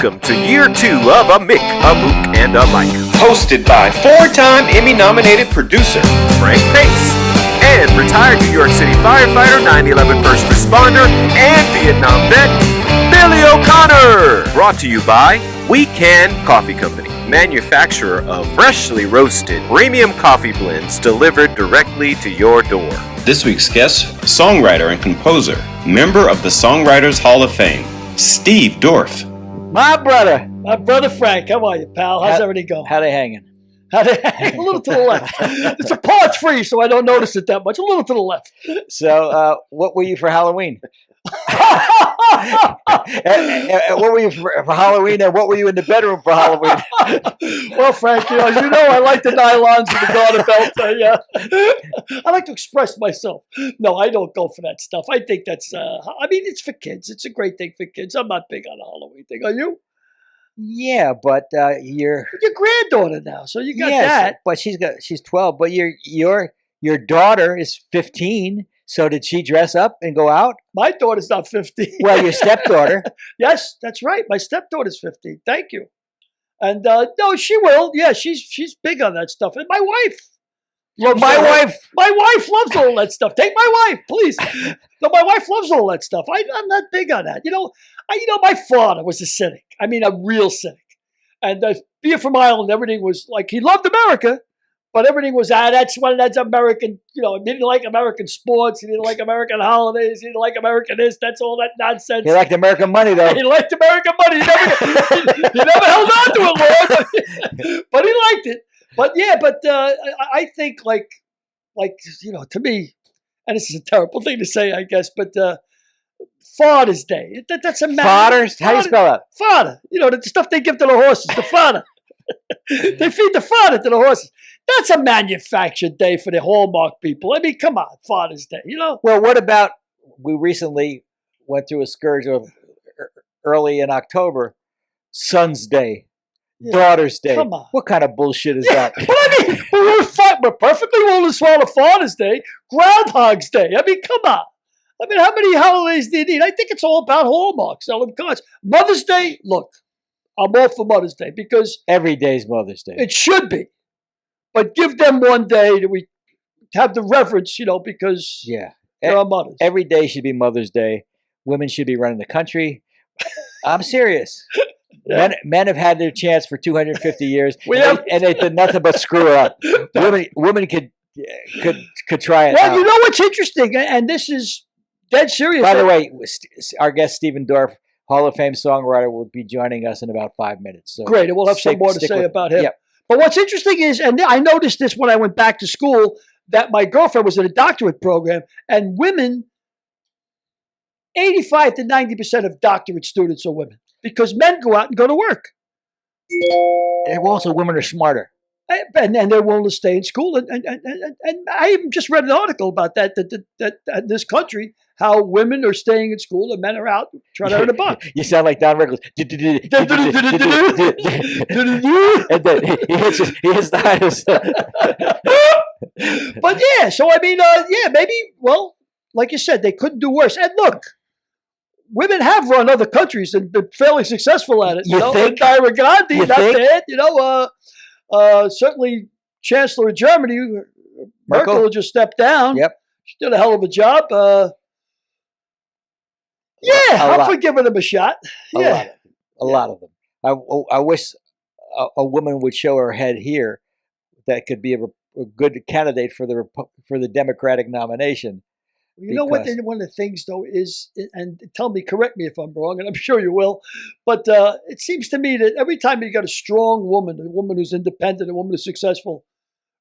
Welcome to year 2 of A Mick, a Mook, and a Mike. Hosted by 4-time Emmy-nominated producer Frank Pace and retired New York City firefighter, 9/11 first responder, and Vietnam vet, Billy O'Connor. Brought to you by We Can Coffee Company, manufacturer of freshly roasted premium coffee blends delivered directly to your door. This week's guest, songwriter and composer, member of the Songwriters Hall of Fame, Steve Dorff. My brother Frank. How are you, pal? How's everything going? How they hanging? A little to the left. It's a part 3, so I don't notice it that much. A little to the left. So, what were you for Halloween? What were you for Halloween, and what were you in the bedroom for Halloween? Well, Frank, as you know, I like the nylons and the garter belt. I like to express myself. No, I don't go for that stuff. I think that's, it's for kids. It's a great thing for kids. I'm not big on the Halloween thing. Are you? Yeah, but your granddaughter now, so you got that. But she's 12. But your daughter is 15. So did she dress up and go out? My daughter's not 15. Well, your stepdaughter. Yes, that's right. My stepdaughter's 15. Thank you. And no, she will. Yeah, she's big on that stuff. And my wife. My wife loves all that stuff. Take my wife, please. No, my wife loves all that stuff. I'm not big on that. My father was a cynic. I mean, a real cynic. And being from Ireland, everything was like, he loved America, but everything was, that's American. He didn't like American sports. He didn't like American holidays. He didn't like American this. That's all that nonsense. He liked American money, though. He liked American money. He never held on to it, Lord, but he liked it. But yeah, I think like to me, and this is a terrible thing to say, I guess, but Father's Day. That's a man. Father's? How do you spell that? Fodder. The stuff they give to the horses, the fodder. They feed the fodder to the horses. That's a manufactured day for the Hallmark people. I mean, come on, Father's Day. Well, what about, we recently went through a scourge of early in October, Son's Day. Yeah. Daughter's Day. Come on. What kind of bullshit is that? But I mean, we're perfectly willing to swallow Father's Day, Groundhog's Day. I mean, come on. I mean, how many holidays do you need? I think it's all about Hallmark, selling cards. Mother's Day, look, I'm all for Mother's Day because every day's Mother's Day. It should be. But give them one day that we have the reverence, because they're our mothers. Every day should be Mother's Day. Women should be running the country. I'm serious. Yeah. Men have had their chance for 250 years, and they did nothing but screw it up. Women could try it. Well, you know what's interesting, and this is dead serious. By the way, our guest Stephen Dorff, Hall of Fame songwriter, will be joining us in about 5 minutes. So great, and we'll have some more to say about him. Yep. But what's interesting is, and I noticed this when I went back to school, that my girlfriend was in a doctorate program, and women, 85 to 90% of doctorate students are women. Because men go out and go to work. And also women are smarter. And they're willing to stay in school. And I even just read an article about that in this country, how women are staying in school and men are out trying to earn a buck. You sound like Don Rickles. And then he hits the highest. But yeah, so I mean, maybe, well, like you said, they couldn't do worse. And look, women have run other countries and been fairly successful at it. You think? Indira Gandhi, not bad. Certainly Chancellor of Germany, Merkel just stepped down. Yep. She did a hell of a job. I'm for giving them a shot. A lot of them. I wish a woman would show her head here that could be a good candidate for the Democratic nomination. You know what? One of the things, though, is, and correct me if I'm wrong, and I'm sure you will, but it seems to me that every time you got a strong woman, a woman who's independent, a woman who's successful,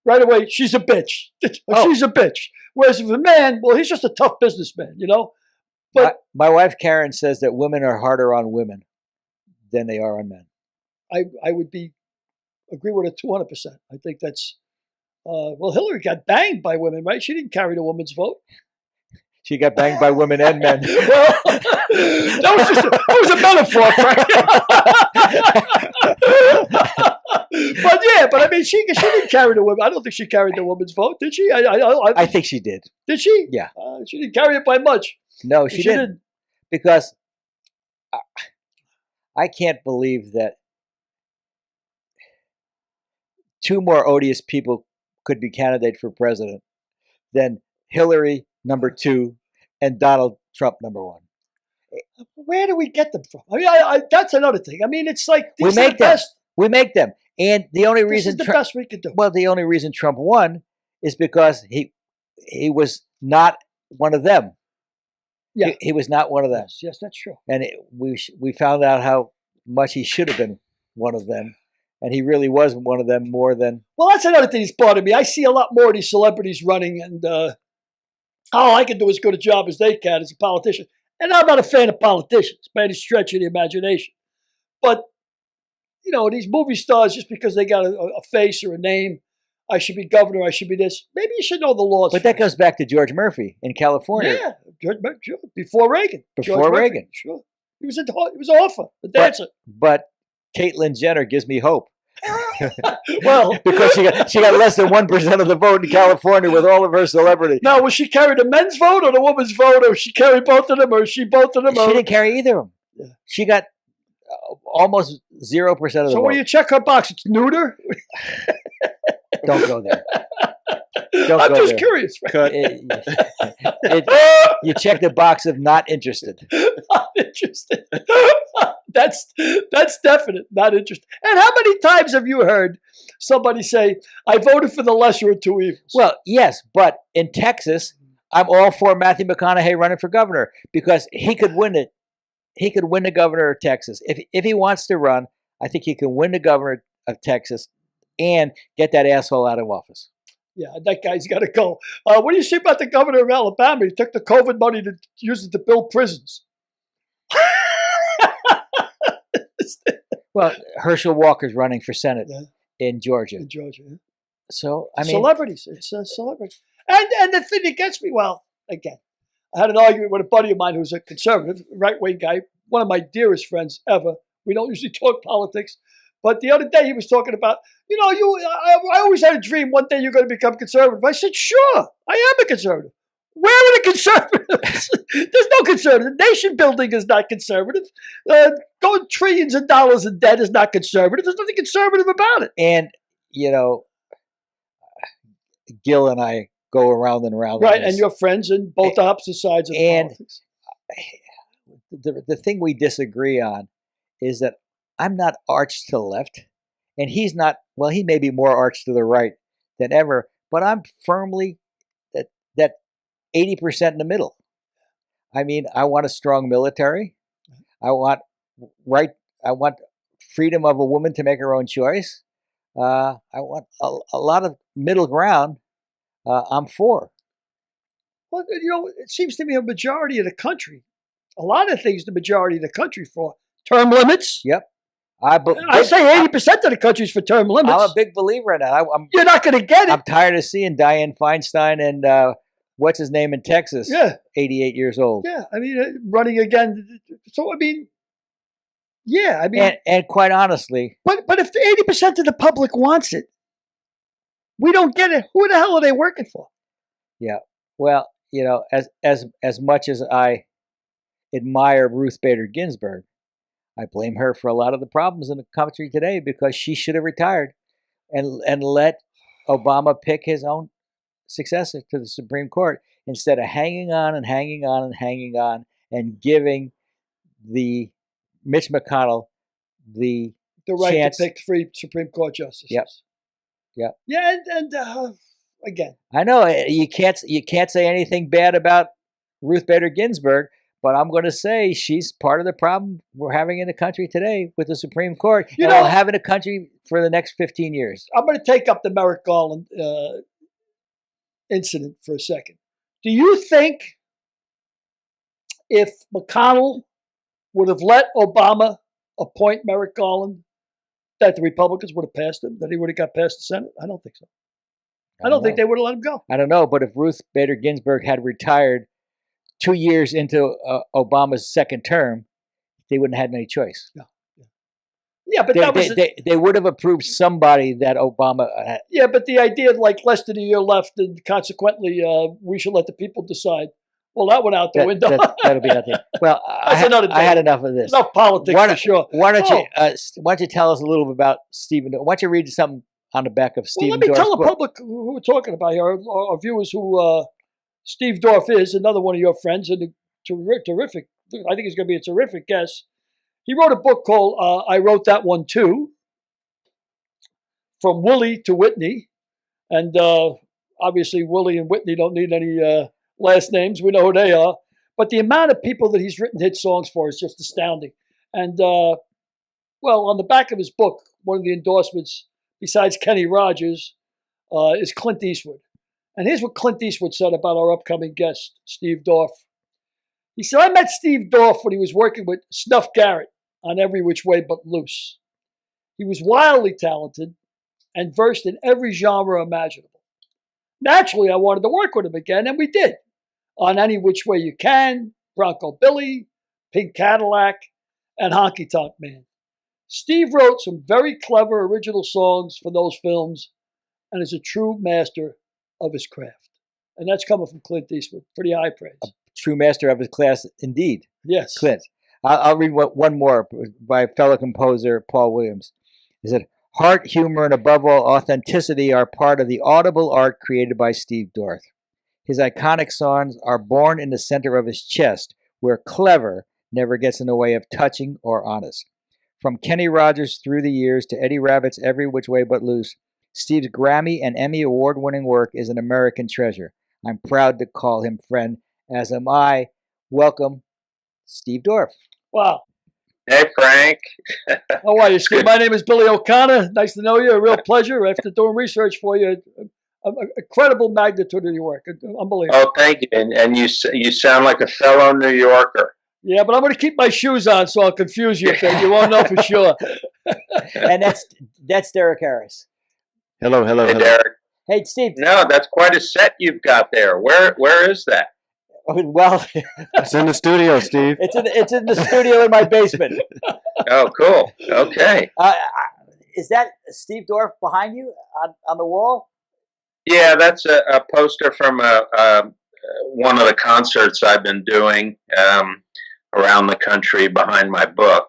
right away, she's a bitch. She's a bitch. Whereas if a man, well, he's just a tough businessman, But my wife, Karen, says that women are harder on women than they are on men. I would agree with it 200%. I think that's, Hillary got banged by women, right? She didn't carry the woman's vote. She got banged by women and men. Well, that was a metaphor, Frank. But I mean, she didn't carry the woman. I don't think she carried the woman's vote, did she? I think she did. Did she? Yeah. She didn't carry it by much. No, she didn't. Because I can't believe that two more odious people could be candidate for president than Hillary #2 and Donald Trump #1. Where do we get them from? I mean, that's another thing. I mean, it's like We these are make the them. best. We make them, and the only This reason is the best we could do. well, the only reason Trump won is because he was not one of them. Yeah. He was not one of them, Yes, that's true. and we found out how much he should have been one of them, and he really was one of them more than. Well, that's another thing that's bothered me. I see a lot more of these celebrities running, and all I can do as good a job as they can as a politician. And I'm not a fan of politicians by any stretch of the imagination. But, you know, these movie stars, just because they got a face or a name, I should be governor, I should be this. Maybe you should know the laws. But that goes back to George Murphy in California. Yeah, sure. Before Reagan. Before George Murphy, Reagan. sure. He was an offer, a dancer. But Caitlyn Jenner gives me hope. Well, because she got less than 1% of the vote in California with all of her celebrity. now, was she carry the men's vote or the woman's vote, or she carry both of them, or she both of them? She didn't carry either of them. Yeah. She got almost 0% of the So vote. when you check her box, it's neuter? Don't go there. I'm go just there. curious. Cut. You check the box of not interested. Not interested. That's definite. Not interested. And how many times have you heard somebody say, "I voted for the lesser of two evils"? Well, yes, but in Texas, I'm all for Matthew McConaughey running for governor because he could win it. He could win the governor of Texas. If he wants to run, I think he can win the governor of Texas and get that asshole out of office. Yeah, that guy's got to go. What do you say about the governor of Alabama? He took the COVID money to use it to build prisons. Well, Herschel Walker's running for Senate in Georgia. In Georgia, yeah. So, I mean, celebrities. It's celebrities. And the thing that gets me, well, again, I had an argument with a buddy of mine who's a conservative, right-wing guy, one of my dearest friends ever. We don't usually talk politics. But the other day he was talking about, I always had a dream one day you're going to become conservative. I said, sure, I am a conservative. Where are the conservatives? There's no conservative. Nation building is not conservative. Going trillions of dollars in debt is not conservative. There's nothing conservative about it. And, Gil and I go around and around. Right, and you're friends in both opposite sides of politics. The thing we disagree on is that I'm not arched to the left, and he's not, well, he may be more arched to the right than ever, but I'm firmly that 80% in the middle. I mean, I want a strong military. I want freedom of a woman to make her own choice. I want a lot of middle ground. I'm for. Well, it seems to me a majority of the country, a lot of things the majority of the country for. Term limits. Yep. I say 80% of the country's for term limits. I'm a big believer in that. You're not going to get it. I'm tired of seeing Dianne Feinstein and what's his name in Texas, 88 years old. Yeah, I mean, running again. So, I mean, and quite honestly. But if the 80% of the public wants it, we don't get it. Who the hell are they working for? Yeah. Well, as much as I admire Ruth Bader Ginsburg, I blame her for a lot of the problems in the country today because she should have retired and let Obama pick his own successor to the Supreme Court instead of hanging on and hanging on and hanging on and giving the Mitch McConnell the right chance to pick 3 Supreme Court justices. Yep. Yeah, and again, I know you can't say anything bad about Ruth Bader Ginsburg. But I'm going to say she's part of the problem we're having in the country today with the Supreme Court. And we'll have in the country for the next 15 years. I'm going to take up the Merrick Garland incident for a second. Do you think if McConnell would have let Obama appoint Merrick Garland, that the Republicans would have passed him, that he would have got past the Senate? I don't think so. I don't think they would have let him go. I don't know, but if Ruth Bader Ginsburg had retired 2 years into Obama's second term, they wouldn't have had any choice. Yeah, but they would have approved somebody that Obama had. Yeah, but the idea of like less than a year left, and consequently we should let the people decide. Well, that went out the window. That'll be nothing. Well, I had enough of this. Enough politics for sure. Why don't you tell us a little bit about Stephen? Why don't you read something on the back of Stephen Dorff's book? Well, let me tell the public who we're talking about here, our viewers, who Steve Dorff is, another one of your friends, and a terrific, I think he's going to be a terrific guest. He wrote a book called I Wrote That One Too, From Willie to Whitney. And obviously, Willie and Whitney don't need any last names. We know who they are. But the amount of people that he's written hit songs for is just astounding. And, well, on the back of his book, one of the endorsements, besides Kenny Rogers, is Clint Eastwood. And here's what Clint Eastwood said about our upcoming guest, Steve Dorff. He said, I met Steve Dorff when he was working with Snuff Garrett on Every Which Way But Loose. He was wildly talented and versed in every genre imaginable. Naturally, I wanted to work with him again, and we did. On Any Which Way You Can, Bronco Billy, Pink Cadillac, and Honky Tonk Man. Steve wrote some very clever original songs for those films and is a true master of his craft. And that's coming from Clint Eastwood. Pretty high praise. A true master of his class, indeed. Yes. Clint. I'll read one more by fellow composer Paul Williams. He said, heart, humor, and above all, authenticity are part of the audible art created by Steve Dorff. His iconic songs are born in the center of his chest, where clever never gets in the way of touching or honest. From Kenny Rogers through the years to Eddie Rabbitt's Every Which Way But Loose, Steve's Grammy and Emmy award-winning work is an American treasure. I'm proud to call him friend, as am I. Welcome, Steve Dorff. Wow. Hey, Frank. How are you, Steve? My name is Billy O'Connor. Nice to know you. A real pleasure. After doing research for you, incredible magnitude of your work. Unbelievable. Oh, thank you. And you sound like a fellow New Yorker. Yeah, but I'm going to keep my shoes on so I'll confuse you a bit. You won't know for sure. And that's Derek Harris. Hello. Hey, Derek. Hey, Steve. No, that's quite a set you've got there. Where is that? Well, It's in the studio, Steve. it's in the studio in my basement. Oh, cool. Okay. Is that Steve Dorff behind you on the wall? Yeah, that's a poster from one of the concerts I've been doing around the country behind my book.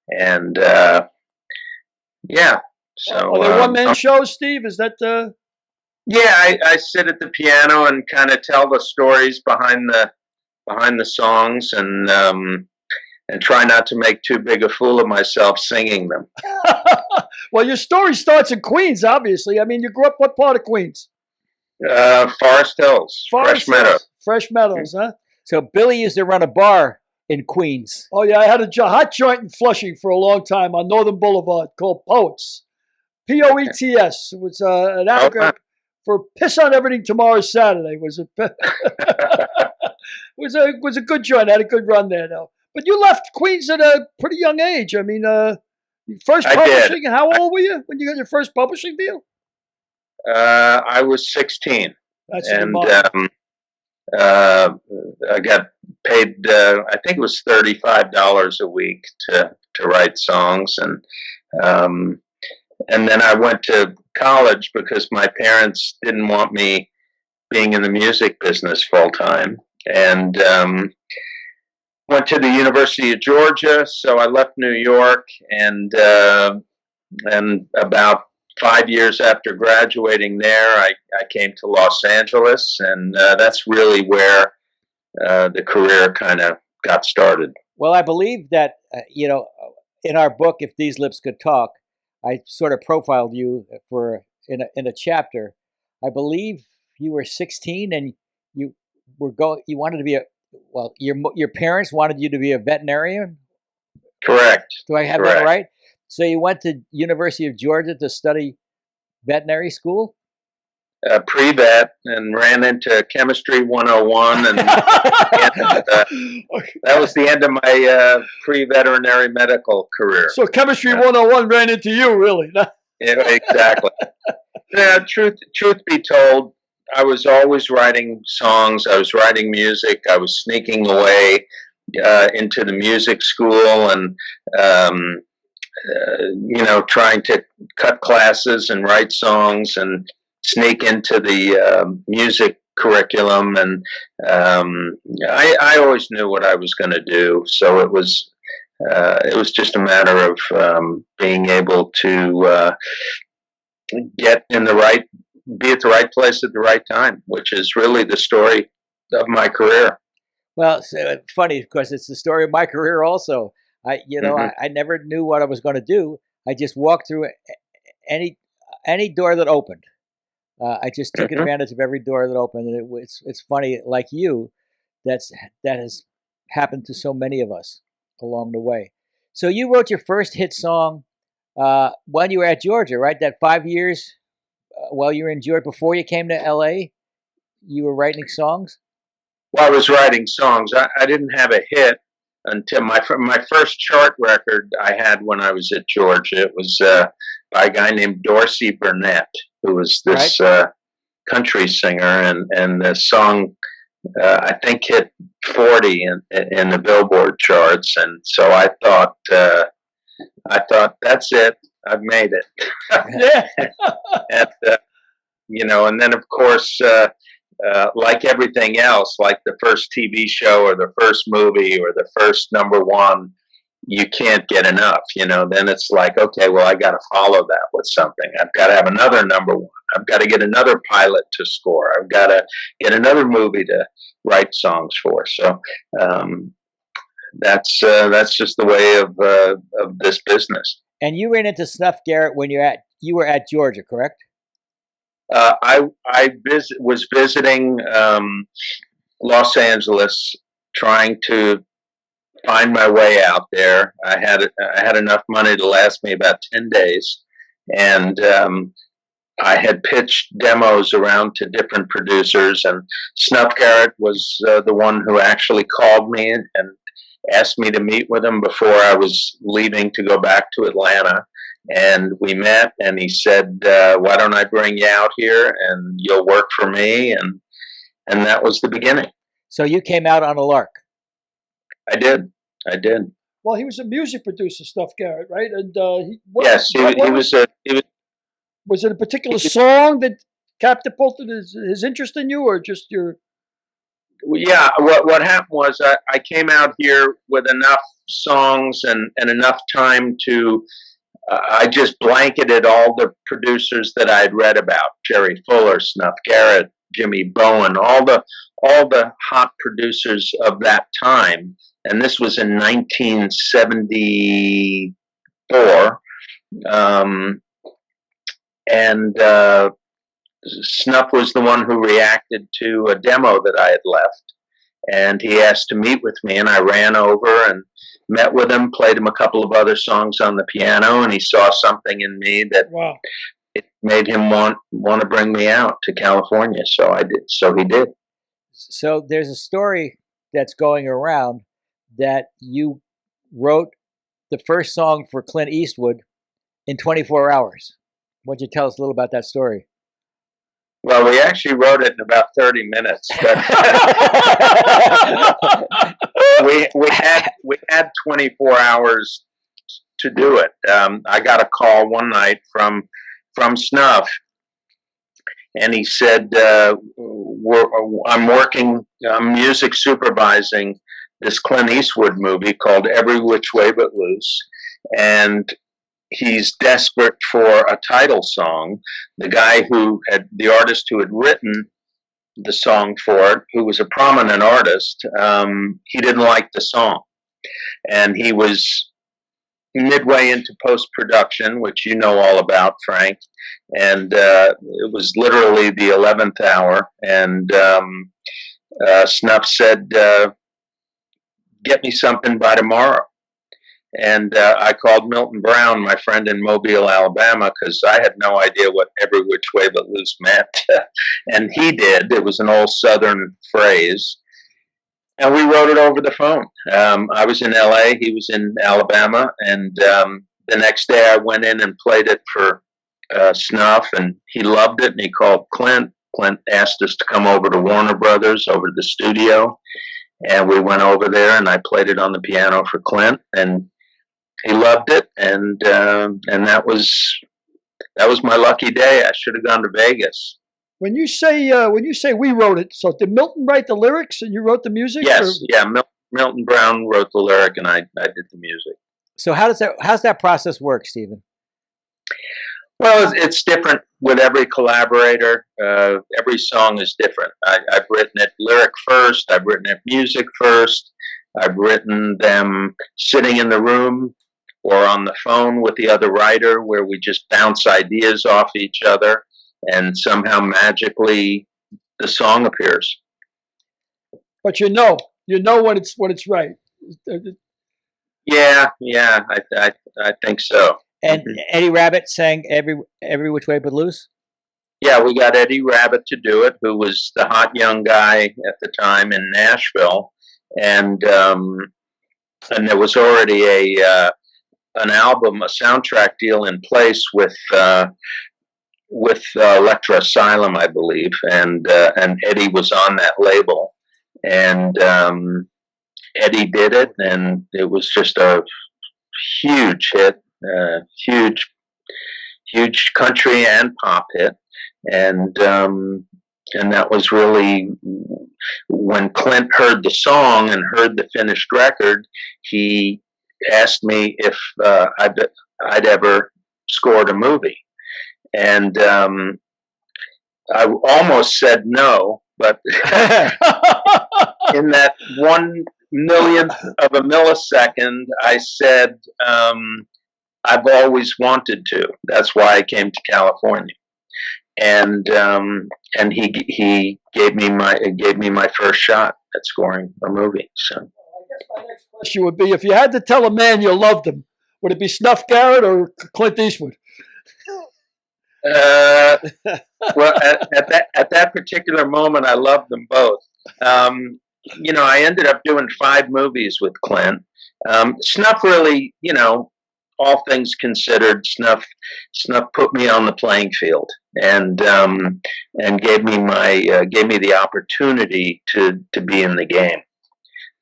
And, yeah. So, are they one-man shows, Steve? Is that... Yeah, I sit at the piano and kind of tell the stories behind the songs, and try not to make too big a fool of myself singing them. Well, your story starts in Queens, obviously. I mean, you grew up what part of Queens? Forest Hills, Fresh Meadows. Fresh Meadows, huh? So Billy used to run a bar in Queens. Oh yeah, I had a hot joint in Flushing for a long time on Northern Boulevard called Poets. Poets. It was an anagram for Piss on Everything Tomorrow's Saturday. Was a good joint. I had a good run there, though. But you left Queens at a pretty young age. I mean, first publishing. And how old were you when you got your first publishing deal? I was 16. That's and I got paid. I think it was $35 a week to write songs, and then I went to college because my parents didn't want me being in the music business full time, and went to the University of Georgia. So I left New York, and about 5 years after graduating there, I came to Los Angeles, and that's really where the career kind of got started. Well, I believe that, in our book, If These Lips Could Talk, I sort of profiled you in a chapter. I believe you were 16 and you wanted to be your parents wanted you to be a veterinarian? Correct. Do I have that right? So you went to University of Georgia to study veterinary school? Pre-vet, and ran into Chemistry 101, and that was the end of my pre-veterinary medical career. So Chemistry 101 ran into you, really? Yeah, exactly. Yeah, truth be told, I was always writing songs. I was writing music. I was sneaking away into the music school and trying to cut classes and write songs and sneak into the music curriculum, and I always knew what I was going to do. So it was just a matter of being able to get in be at the right place at the right time, which is really the story of my career. Well, so funny, of course, it's the story of my career also. Mm-hmm. I never knew what I was going to do. I just walked through any door that opened. I just took advantage of every door that opened, and it's funny, like you, that has happened to so many of us along the way. So you wrote your first hit song when you were at Georgia, right? That 5 years while you were in Georgia before you came to L.A., you were writing songs. Well, I was writing songs. I didn't have a hit until my first chart record I had when I was at Georgia. It was by a guy named Dorsey Burnett, who was this country singer, and the song I think hit 40 in the Billboard charts. And so I thought that's it. I've made it. And then of course. Like everything else, like the first TV show or the first movie or the first number one, you can't get enough. Then it's like, okay, well, I got to follow that with something. I've got to have another number one. I've got to get another pilot to score. I've got to get another movie to write songs for. So that's just the way of this business. And you ran into Snuff Garrett when you were at Georgia, correct? I was visiting Los Angeles, trying to find my way out there. I had enough money to last me about 10 days, and I had pitched demos around to different producers. And Snuff Garrett was the one who actually called me and asked me to meet with him before I was leaving to go back to Atlanta. And we met, and he said, why don't I bring you out here and you'll work for me? And that was the beginning. So you came out on a lark. I did. Well, he was a music producer, Snuff Garrett, right? And was it a particular song that catapulted his interest in you, or just your? Yeah, what happened was I came out here with enough songs and enough time to. I just blanketed all the producers that I'd read about: Jerry Fuller, Snuff Garrett, Jimmy Bowen, all the hot producers of that time. And this was in 1974. Snuff was the one who reacted to a demo that I had left, and he asked to meet with me, and I ran over and met with him, played him a couple of other songs on the piano, and he saw something in me that it made him want to bring me out to California. So I did. So he did. So there's a story that's going around that you wrote the first song for Clint Eastwood in 24 hours. Why don't you tell us a little about that story? Well, we actually wrote it in about 30 minutes. we had 24 hours to do it. I got a call one night from Snuff, and he said, I'm music supervising this Clint Eastwood movie called Every Which Way But Loose, and he's desperate for a title song. The artist who had written the song for it, who was a prominent artist, he didn't like the song. And he was midway into post-production, which you know all about, Frank. And it was literally the 11th hour. And Snuff said, get me something by tomorrow. And I called Milton Brown, my friend in Mobile, Alabama, because I had no idea what Every Which Way But Loose meant. And he did. It was an old Southern phrase. And we wrote it over the phone. I was in L.A., he was in Alabama. And the next day I went in and played it for Snuff, and he loved it. And he called Clint. Clint asked us to come over to Warner Brothers, over to the studio. And we went over there, and I played it on the piano for Clint. And he loved it, and that was my lucky day. I should have gone to Vegas. When you say we wrote it, so did Milton write the lyrics and you wrote the music? Yes, or- yeah. Milton Brown wrote the lyric, and I did the music. So how's that process work, Stephen? Well, it's different with every collaborator. Every song is different. I've written it lyric first. I've written it music first. I've written them sitting in the room or on the phone with the other writer, where we just bounce ideas off each other, and somehow magically the song appears. But you know when it's right. Yeah, I think so. And Eddie Rabbitt sang every which way but loose. Yeah, we got Eddie Rabbitt to do it, who was the hot young guy at the time in Nashville, and there was already an album, a soundtrack deal in place with Elektra Asylum, I believe, and Eddie was on that label, and Eddie did it, and it was just a huge hit, huge country and pop hit, and that was really when Clint heard the song and heard the finished record. He asked me if I'd ever scored a movie, and I almost said no, but in that 1/1,000,000th of a millisecond, I said, I've always wanted to. That's why I came to California, and he gave me my first shot at scoring a movie. So, I guess my next question would be: if you had to tell a man you loved him, would it be Snuff Garrett or Clint Eastwood? Well, at that particular moment, I loved them both. I ended up doing 5 movies with Clint. Snuff really, all things considered, Snuff put me on the playing field and gave me the opportunity to be in the game,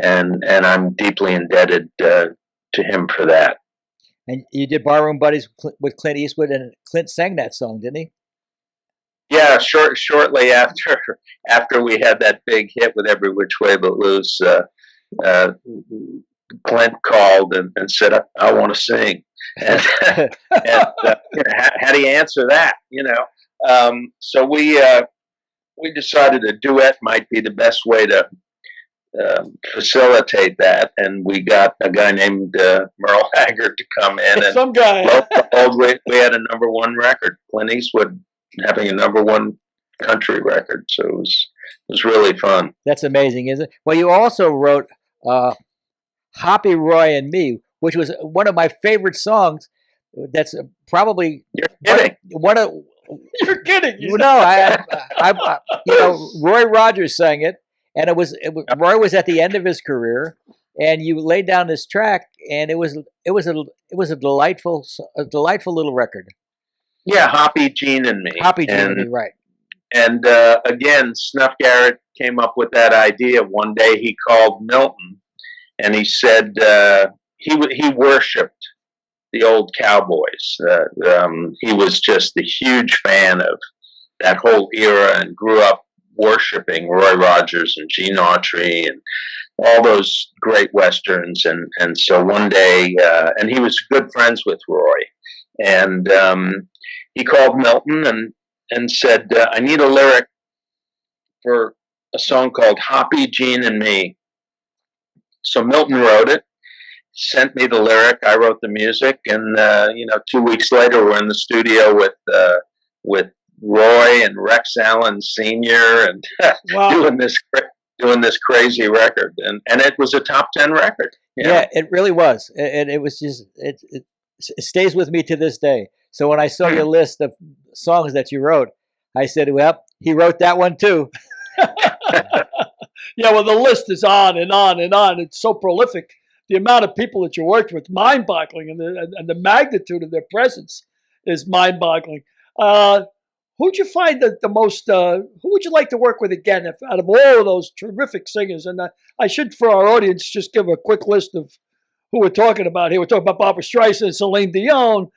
and I'm deeply indebted to him for that. And you did Barroom Buddies with Clint Eastwood, and Clint sang that song, didn't he? Yeah, shortly after we had that big hit with Every Which Way But Loose, Clint called and said, "I want to sing." And, how do you answer that? So we decided a duet might be the best way to facilitate that, and we got a guy named Merle Haggard to come in, and some guy. we had a #1 record. Clint Eastwood having a #1 country record, so it was really fun. That's amazing, isn't it? Well, you also wrote "Hoppy, Roy and Me," which was one of my favorite songs. That's probably You're kidding. one of. You're kidding. No, I Roy Rogers sang it, and it was Roy was at the end of his career, and you laid down this track, and it was a delightful little record. Yeah, Hoppy, Gene, and Me. Hoppy, Gene, and Me, right. And again, Snuff Garrett came up with that idea. One day he called Milton, and he said he worshipped the old Cowboys. He was just a huge fan of that whole era and grew up worshiping Roy Rogers and Gene Autry and all those great Westerns. And so one day, and he was good friends with Roy, and he called Milton and said, "I need a lyric for a song called Hoppy, Gene, and Me." So Milton wrote it, sent me the lyric, I wrote the music, and 2 weeks later we're in the studio with Roy and Rex Allen Sr. and Wow. doing this crazy record, and it was a top 10 record. Yeah, it really was, and it was just it stays with me to this day. So when I saw your list of songs that you wrote, I said, "Well, he wrote that one too." Yeah, well, the list is on and on and on. It's so prolific. The amount of people that you worked with, mind-boggling, and the magnitude of their presence is mind-boggling. Who'd you find the most? Who would you like to work with again? Out of all of those terrific singers, and I should, for our audience, just give a quick list of who we're talking about here. We're talking about Barbra Streisand, Celine Dion,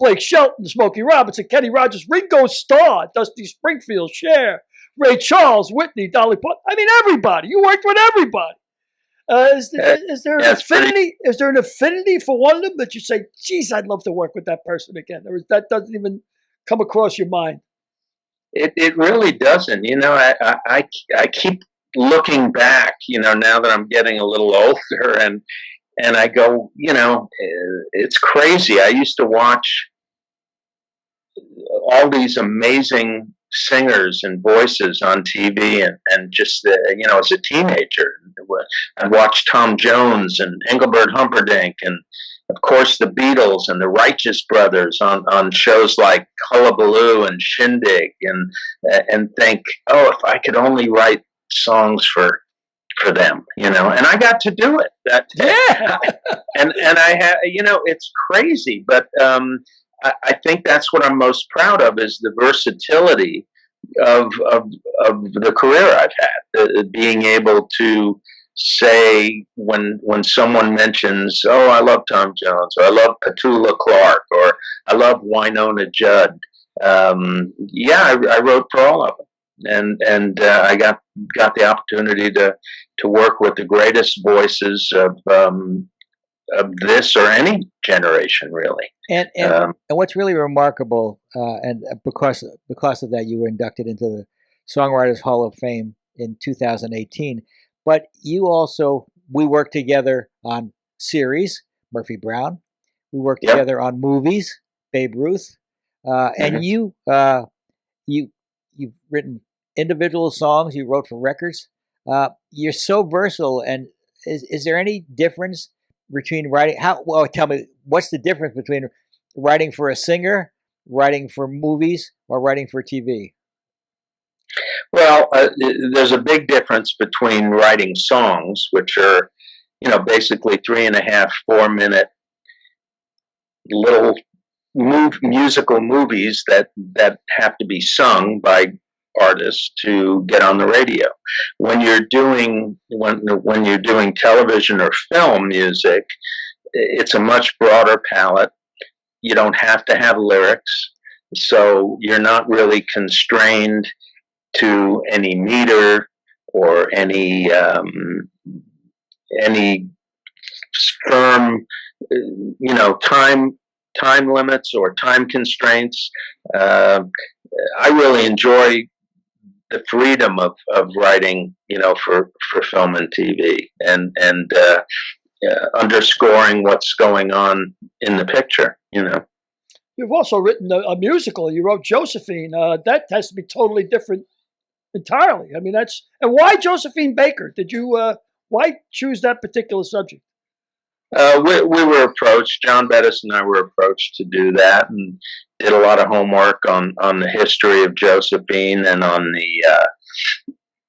Blake Shelton, Smokey Robinson, Kenny Rogers, Ringo Starr, Dusty Springfield, Cher, Ray Charles, Whitney, Dolly Parton. I mean, everybody. You worked with everybody. Is there an affinity? Is there an affinity for one of them that you say, "Geez, I'd love to work with that person again"? Or that doesn't even come across your mind? It really doesn't. I keep looking back. Now that I'm getting a little older, and I go, it's crazy. I used to watch all these amazing singers and voices on TV, and just as a teenager, I'd watch Tom Jones and Engelbert Humperdinck, and of course the Beatles and the Righteous Brothers on shows like Hullabaloo and Shindig, and think, oh, if I could only write songs for them, and I got to do it. And I have, it's crazy, but I think that's what I'm most proud of, is the versatility of the career I've had, being able to say when someone mentions, oh, I love Tom Jones, or I love Petula Clark, or I love Wynonna Judd. I wrote for all of them, and I got the opportunity to work with the greatest voices of this or any generation, really. And what's really remarkable, and because of that, you were inducted into the Songwriters Hall of Fame in 2018. But we worked together on series, Murphy Brown. We worked together on movies, Babe Ruth, and you've written individual songs. You wrote for records. You're so versatile. And is there any difference between writing? Tell me, what's the difference between writing for a singer, writing for movies, or writing for TV? Well, there's a big difference between writing songs, which are, basically 3.5, 4-minute little musical movies that have to be sung by artists to get on the radio. When you're doing television or film music, it's a much broader palette. You don't have to have lyrics, so you're not really constrained to any meter or any firm, time limits or time constraints. I really enjoy the freedom of writing, for film and TV, and underscoring what's going on in the picture. You've also written a musical. You wrote Josephine. That has to be totally different entirely. I mean, and why Josephine Baker? Did you why choose that particular subject? We were approached. John Bettis and I were approached to do that, and did a lot of homework on the history of Josephine and on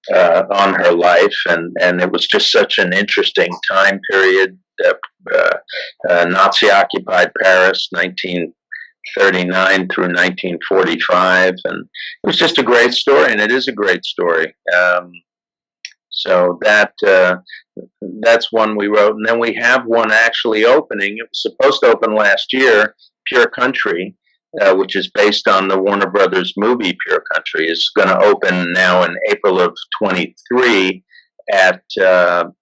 her life, and it was just such an interesting time period. Nazi-occupied Paris, 1939 through 1945, and it was just a great story, and it is a great story. So that's one we wrote, and then we have one actually opening. It was supposed to open last year. Pure Country, which is based on the Warner Brothers movie Pure Country, is going to open now in April of 23 at the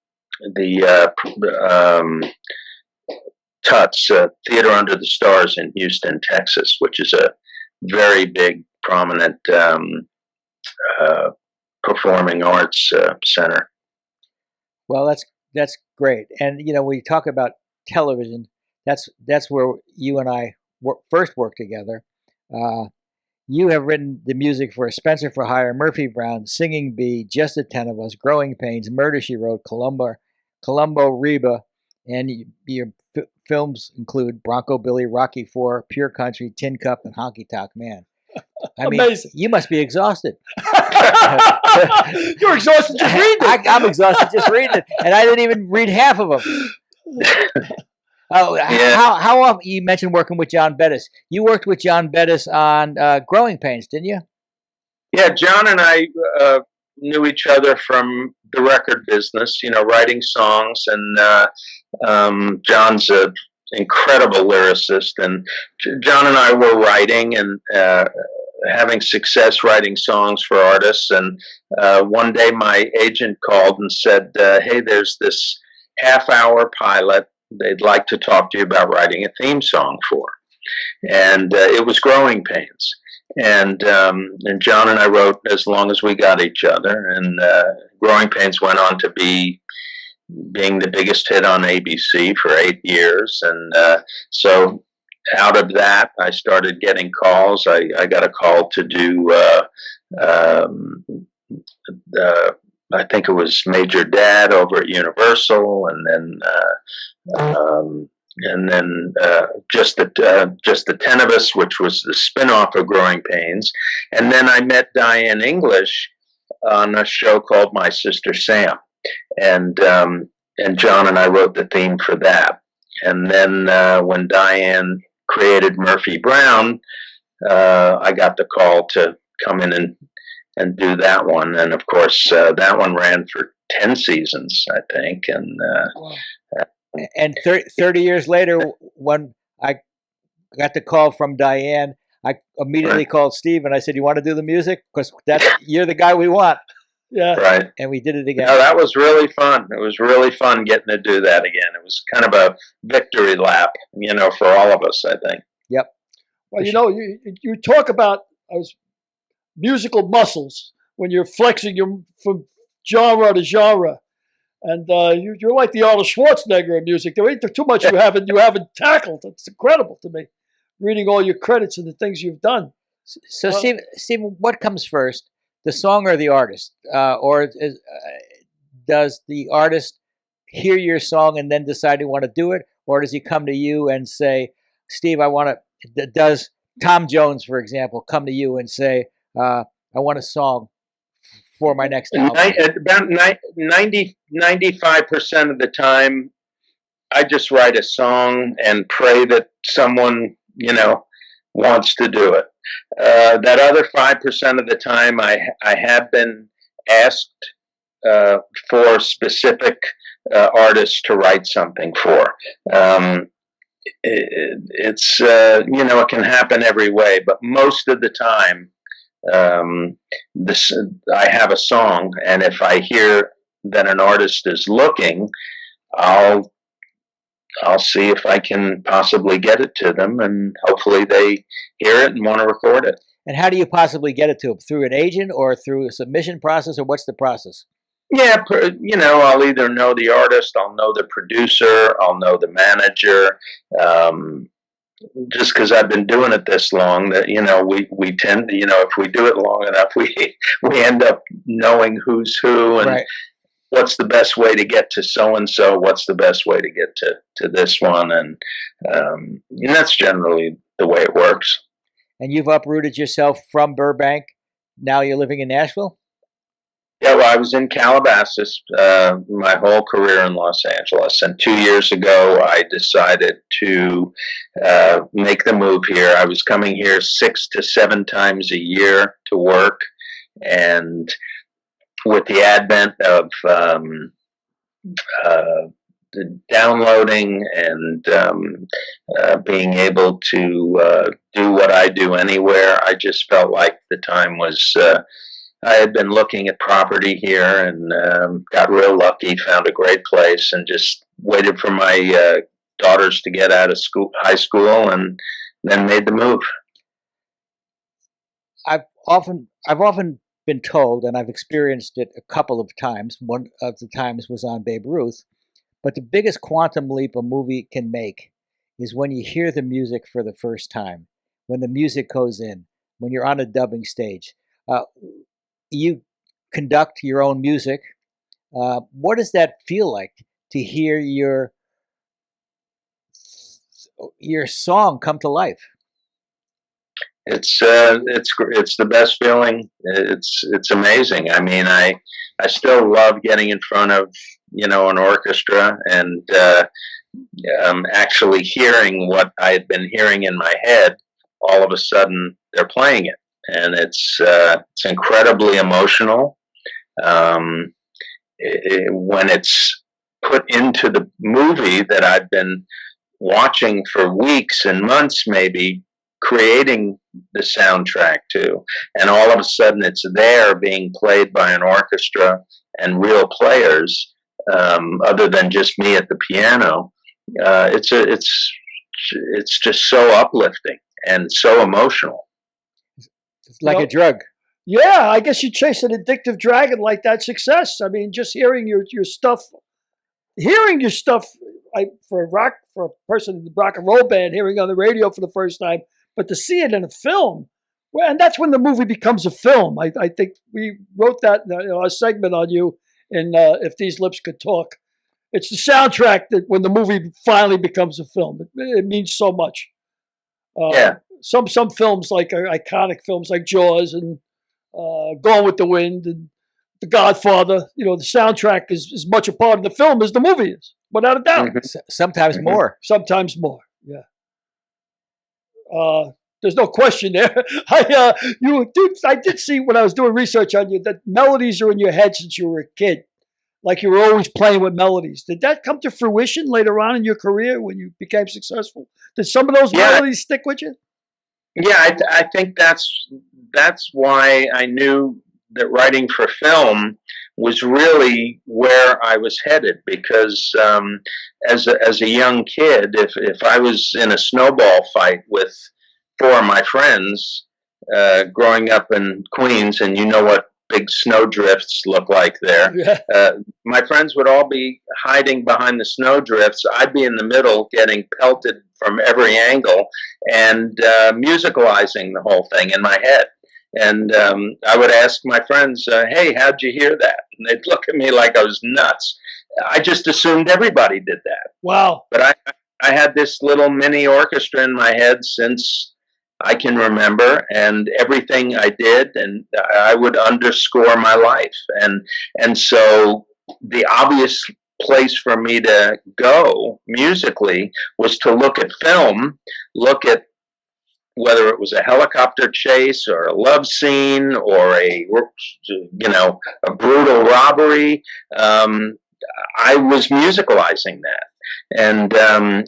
Tuts Theater Under the Stars in Houston, Texas, which is a very big, prominent performing arts center. Well, that's great. And we talk about television. That's where you and I first worked together. You have written the music for Spencer for Hire, Murphy Brown, Singing Bee, Just the Ten of Us, Growing Pains, Murder, She Wrote, Columbo, Reba, and your films include Bronco Billy, Rocky IV, Pure Country, Tin Cup, and Honky Tonk Man. I mean, amazing. You must be exhausted. You're exhausted just reading it. I'm exhausted just reading it, and I didn't even read half of them. How often, you mentioned working with John Bettis. You worked with John Bettis on Growing Pains, didn't you? Yeah, John and I knew each other from the record business, writing songs, and John's a incredible lyricist, and John and I were writing and having success writing songs for artists. And one day my agent called and said, hey, there's this half-hour pilot they'd like to talk to you about writing a theme song for. And it was Growing Pains. And John and I wrote As Long as We Got Each Other. And Growing Pains went on to being the biggest hit on ABC for 8 years. And so out of that, I started getting calls. I got a call to do, I think it was Major Dad over at Universal, and then just the 10 of Us, which was the spin-off of Growing Pains. And then I met Diane English on a show called My Sister Sam, and John and I wrote the theme for that. And then when Diane created Murphy Brown, I got the call to come in and do that one. And of course, that one ran for 10 seasons, I think. And 30 years later, when I got the call from Diane, I immediately called Steve and I said, "You want to do the music? Because you're the guy we want." Yeah. Right. And we did it again. No, that was really fun. It was really fun getting to do that again. It was kind of a victory lap, for all of us, I think. Yep. Well, you talk about musical muscles when you're flexing from genre to genre. And you're like the Arnold Schwarzenegger of music. There ain't too much you haven't tackled. It's incredible to me, reading all your credits and the things you've done. So, Steve, what comes first, the song or the artist? Does the artist hear your song and then decide they want to do it? Or does he come to you and say, Steve, I want to, does Tom Jones, for example, come to you and say, I want a song for my next album? About 95% of the time, I just write a song and pray that someone, wants to do it. That other 5% of the time, I have been asked for specific artists to write something for. It's it can happen every way, but most of the time, I have a song, and if I hear that an artist is looking, I'll see if I can possibly get it to them, and hopefully they hear it and want to record it. And how do you possibly get it to them? Through an agent or through a submission process, or what's the process? Yeah, I'll either know the artist, I'll know the producer, I'll know the manager. Just because I've been doing it this long, that we tend to, if we do it long enough, we end up knowing who's who and what's the best way to get to so and so, what's the best way to get to this one, and that's generally the way it works. And you've uprooted yourself from Burbank. Now you're living in Nashville? Yeah, well, I was in Calabasas my whole career in Los Angeles, and 2 years ago I decided to make the move here. I was coming here 6 to 7 times a year to work, and with the advent of the downloading and being able to do what I do anywhere, I just felt like the time was... I had been looking at property here and got real lucky, found a great place, and just waited for my daughters to get out of high school, and then made the move. I've often been told, and I've experienced it a couple of times. One of the times was on Babe Ruth, but the biggest quantum leap a movie can make is when you hear the music for the first time, when the music goes in, when you're on a dubbing stage. You conduct your own music. What does that feel like to hear your song come to life? It's the best feeling. It's amazing. I mean, I still love getting in front of an orchestra and actually hearing what I had been hearing in my head. All of a sudden, they're playing it. And it's incredibly emotional. When it's put into the movie that I've been watching for weeks and months, maybe creating the soundtrack to, and all of a sudden it's there being played by an orchestra and real players, other than just me at the piano. It's just so uplifting and so emotional. It's like a drug. Yeah, I guess you chase an addictive dragon like that success. I mean, just hearing your stuff, for a person in the rock and roll band, hearing on the radio for the first time, but to see it in a film, well, and that's when the movie becomes a film. I think we wrote that in a segment on you in If These Lips Could Talk. It's the soundtrack that when the movie finally becomes a film, it means so much. Yeah. Some films, like iconic films like Jaws and Gone with the Wind and The Godfather, the soundtrack is as much a part of the film as the movie is, without a doubt. Sometimes more. Sometimes more, yeah. There's no question there. I did see when I was doing research on you that melodies are in your head since you were a kid. Like you were always playing with melodies. Did that come to fruition later on in your career when you became successful? Did some of those melodies stick with you? Yeah, I think that's why I knew that writing for film was really where I was headed, because as a young kid, if I was in a snowball fight with four of my friends growing up in Queens, and you know what big snow drifts look like there. Yeah. My friends would all be hiding behind the snow drifts. I'd be in the middle getting pelted from every angle and musicalizing the whole thing in my head. And I would ask my friends, hey, how'd you hear that? And they'd look at me like I was nuts. I just assumed everybody did that. Wow. But I had this little mini orchestra in my head since I can remember, and everything I did, and I would underscore my life. And so the obvious place for me to go musically was to look at film, look at whether it was a helicopter chase or a love scene or a brutal robbery. I was musicalizing that. And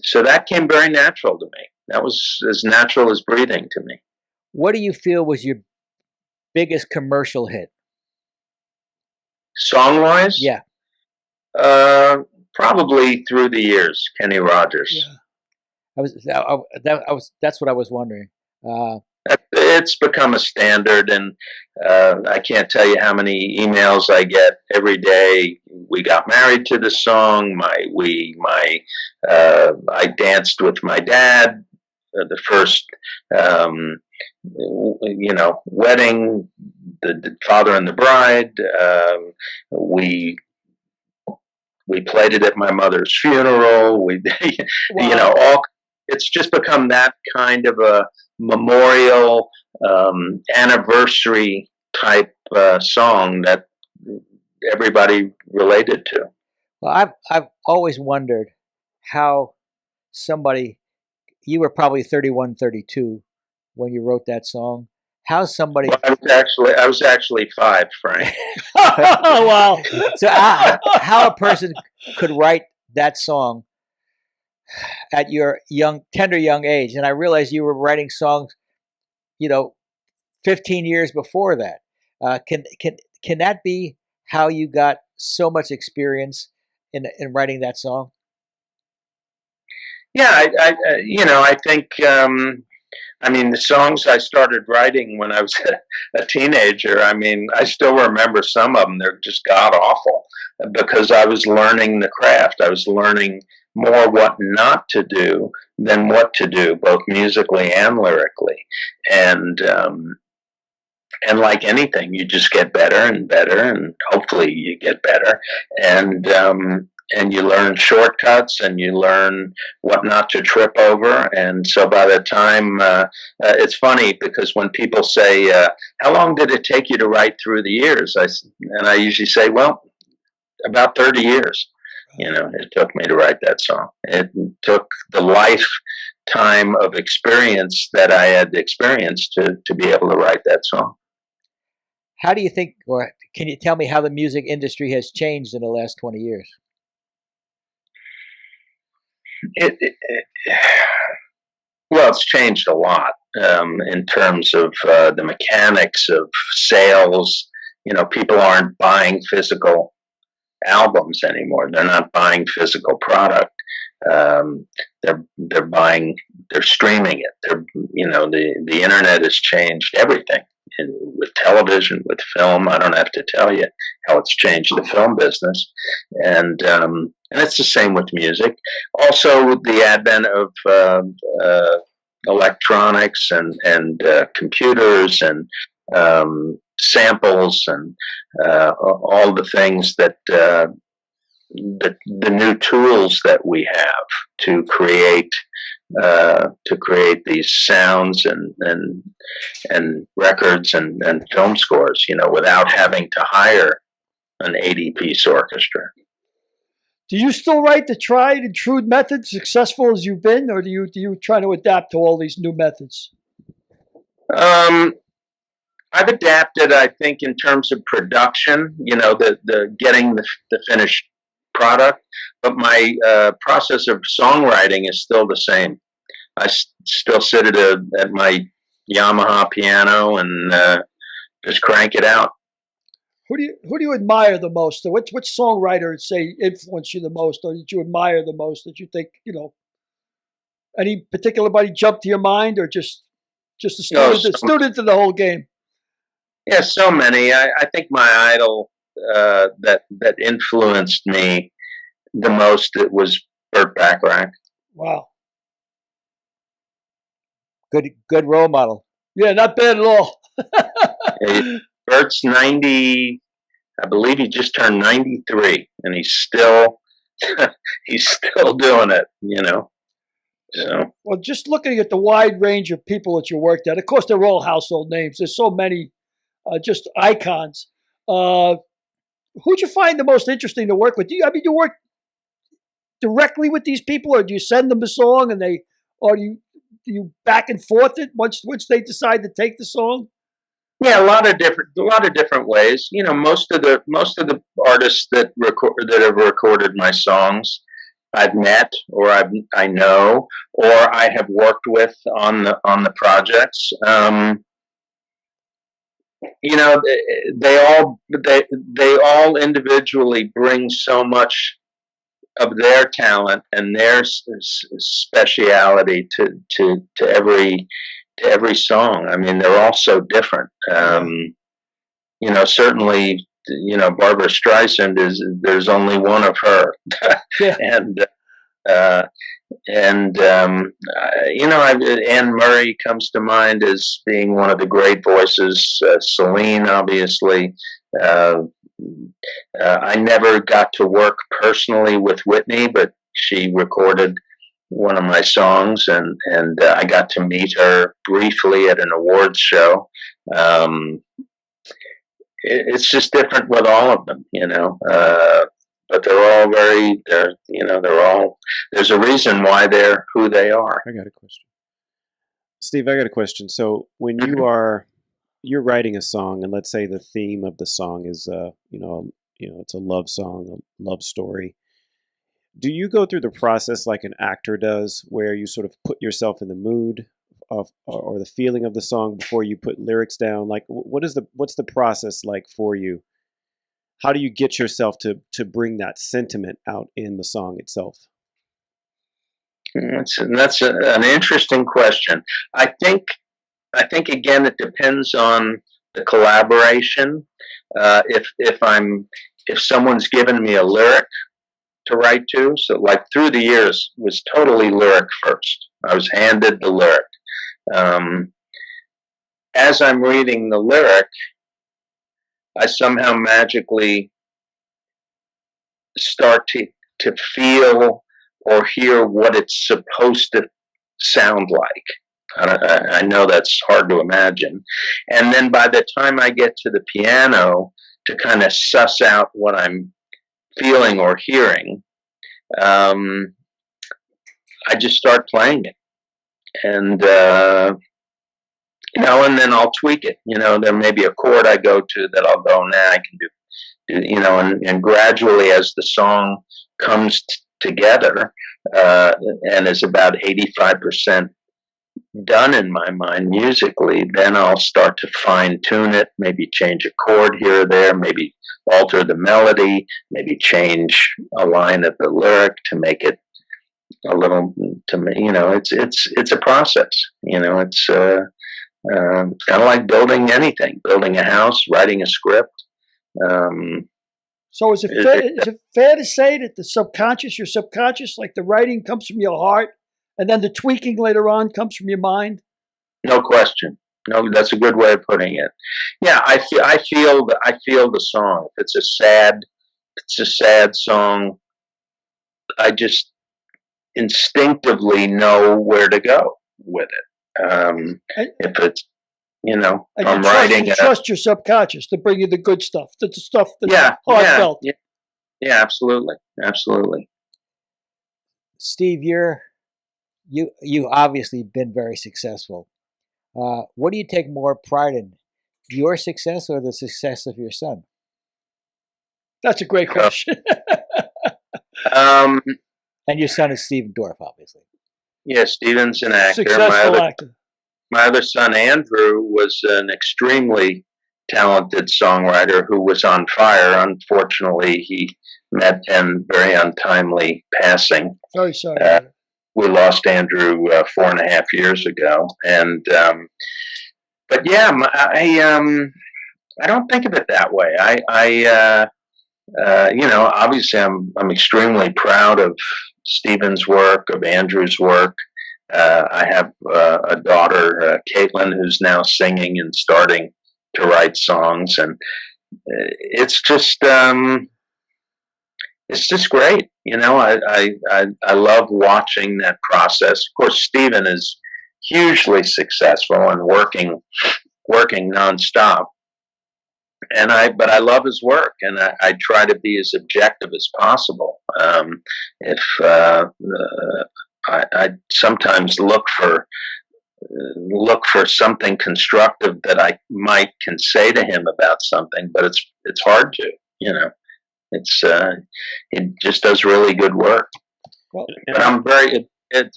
so that came very natural to me. That was as natural as breathing to me. What do you feel was your biggest commercial hit? Song-wise? Yeah. Probably through the years, Kenny Rogers. Yeah. That's what I was wondering. It's become a standard, and I can't tell you how many emails I get every day. We got married to the song. I danced with my dad. The first, wedding, the father and the bride. We played it at my mother's funeral. Wow. It's just become that kind of a memorial, anniversary type song that everybody related to. Well, I've always wondered how somebody. You were probably 31, 32 when you wrote that song. How somebody? Well, I was actually 5, Frank. Oh wow! So how a person could write that song at your tender young age? And I realized you were writing songs, 15 years before that. Can that be how you got so much experience in writing that song? Yeah, I think, the songs I started writing when I was a teenager, I still remember some of them. They're just god-awful because I was learning the craft. I was learning more what not to do than what to do, both musically and lyrically. And like anything, you just get better and better, and hopefully you get better. And you learn shortcuts, and you learn what not to trip over. And so by the time, it's funny because when people say, how long did it take you to write through the years? I usually say, well, about 30 years. It took me to write that song. It took the lifetime of experience that I had experienced to be able to write that song. How do you think, or can you tell me how the music industry has changed in the last 20 years? Well, it's changed a lot in terms of the mechanics of sales. People aren't buying physical albums anymore. They're not buying physical product. They're streaming it. The internet has changed everything. And with television, with film, I don't have to tell you how it's changed the film business, and it's the same with music. Also, with the advent of electronics and computers and samples and all the things that the new tools that we have to create these sounds and records and film scores, without having to hire an 80-piece orchestra. Do you still write the tried and true methods, successful as you've been, or do you try to adapt to all these new methods? I've adapted, I think, in terms of production, the getting the finished product, but my process of songwriting is still the same. I still sit at my Yamaha piano and just crank it out. Who do you admire the most? Which songwriter, say, influenced you the most, or did you admire the most? That you think, any particular body jump to your mind, or just a student of the whole game? Yeah, so many. I think my idol that influenced me the most, it was Burt Bacharach. Wow. Good role model. Yeah, not bad at all. Bert's 90, I believe he just turned 93, and he's still doing it, So. Well, just looking at the wide range of people that you worked at, of course, they're all household names. There's so many just icons. Who'd you find the most interesting to work with? Do you work directly with these people, or do you send them a song and do you back and forth it once they decide to take the song? Yeah, a lot of different ways. Most of the artists that have recorded my songs, I've met, or I know, or I have worked with on the projects. They all individually bring so much of their talent and their speciality to every song. I mean, they're all so different. Certainly, Barbra Streisand there's only one of her. Yeah. And Anne Murray comes to mind as being one of the great voices. Celine, obviously. I never got to work personally with Whitney, but she recorded one of my songs, and I got to meet her briefly at an awards show. It's just different with all of them, but they're all there's a reason why they're who they are. I got a question. Steve, I got a question. So when you're writing a song, and let's say the theme of the song is it's a love song, a love story, do you go through the process like an actor does, where you sort of put yourself in the mood of or the feeling of the song before you put lyrics down? Like, what's the process like for you? How do you get yourself to bring that sentiment out in the song itself? That's an interesting question. I think again, it depends on the collaboration. If someone's given me a lyric to write to, so like Through the Years was totally lyric first. I was handed the lyric. As I'm reading the lyric, I somehow magically start to feel or hear what it's supposed to sound like. I know that's hard to imagine. And then by the time I get to the piano to kind of suss out what I'm feeling or hearing, I just start playing it. And, and then I'll tweak it. There may be a chord I go to that I'll go, I can do, and gradually as the song comes together, and is about 85% done in my mind musically, then I'll start to fine tune it, maybe change a chord here or there, maybe alter the melody, maybe change a line of the lyric to make it a little, to me, it's a process. It's kind of like building anything, building a house, writing a script. So is it fair to say that your subconscious, like the writing comes from your heart, and then the tweaking later on comes from your mind? No question. No, that's a good way of putting it. Yeah, I feel the song. If it's a sad song, I just instinctively know where to go with it. If it's, I'm writing. You trust your subconscious to bring you the good stuff, the stuff that's heartfelt. Yeah, absolutely. Steve, you obviously been very successful. What do you take more pride in, your success or the success of your son? That's a great question. And your son is Stephen Dorff, obviously. Yeah, Stephen's an actor. Successful actor. My other son, Andrew, was an extremely talented songwriter who was on fire. Unfortunately, he met in very untimely passing. Very sorry. We lost Andrew 4.5 years ago, and but yeah, I don't think of it that way. Obviously, I'm extremely proud of Stephen's work, of Andrew's work. I have a daughter, Caitlin, who's now singing and starting to write songs, and it's just great. I love watching that process. Of course, Stephen is hugely successful and working nonstop. But I love his work, and I try to be as objective as possible. I sometimes look for something constructive that I can say to him about something, but it's hard to, it just does really good work. Well, but I'm to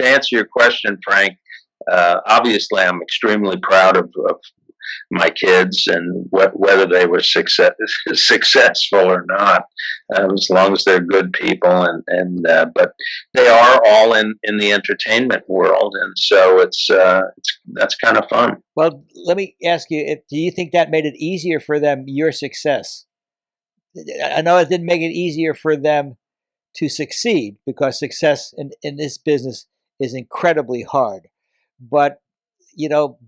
answer your question, Frank, obviously I'm extremely proud of my kids, and whether they were successful or not, as long as they're good people, but they are all in the entertainment world, and so that's kind of fun. Well, let me ask you: do you think that made it easier for them, your success? I know it didn't make it easier for them to succeed, because success in this business is incredibly hard, but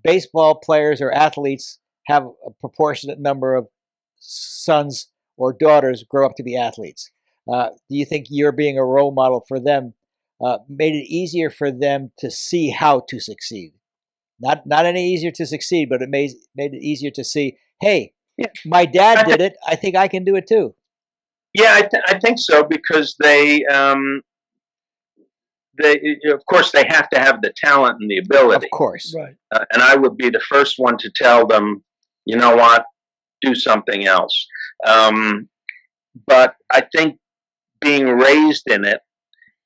baseball players or athletes have a proportionate number of sons or daughters grow up to be athletes. Do you think you're being a role model for them made it easier for them to see how to succeed? Not any easier to succeed, but it made it easier to see, hey, my dad did it, I think I can do it too. Yeah, I think so, because they of course, they have to have the talent and the ability. Of course. Right. And I would be the first one to tell them, you know what, do something else. But I think being raised in it,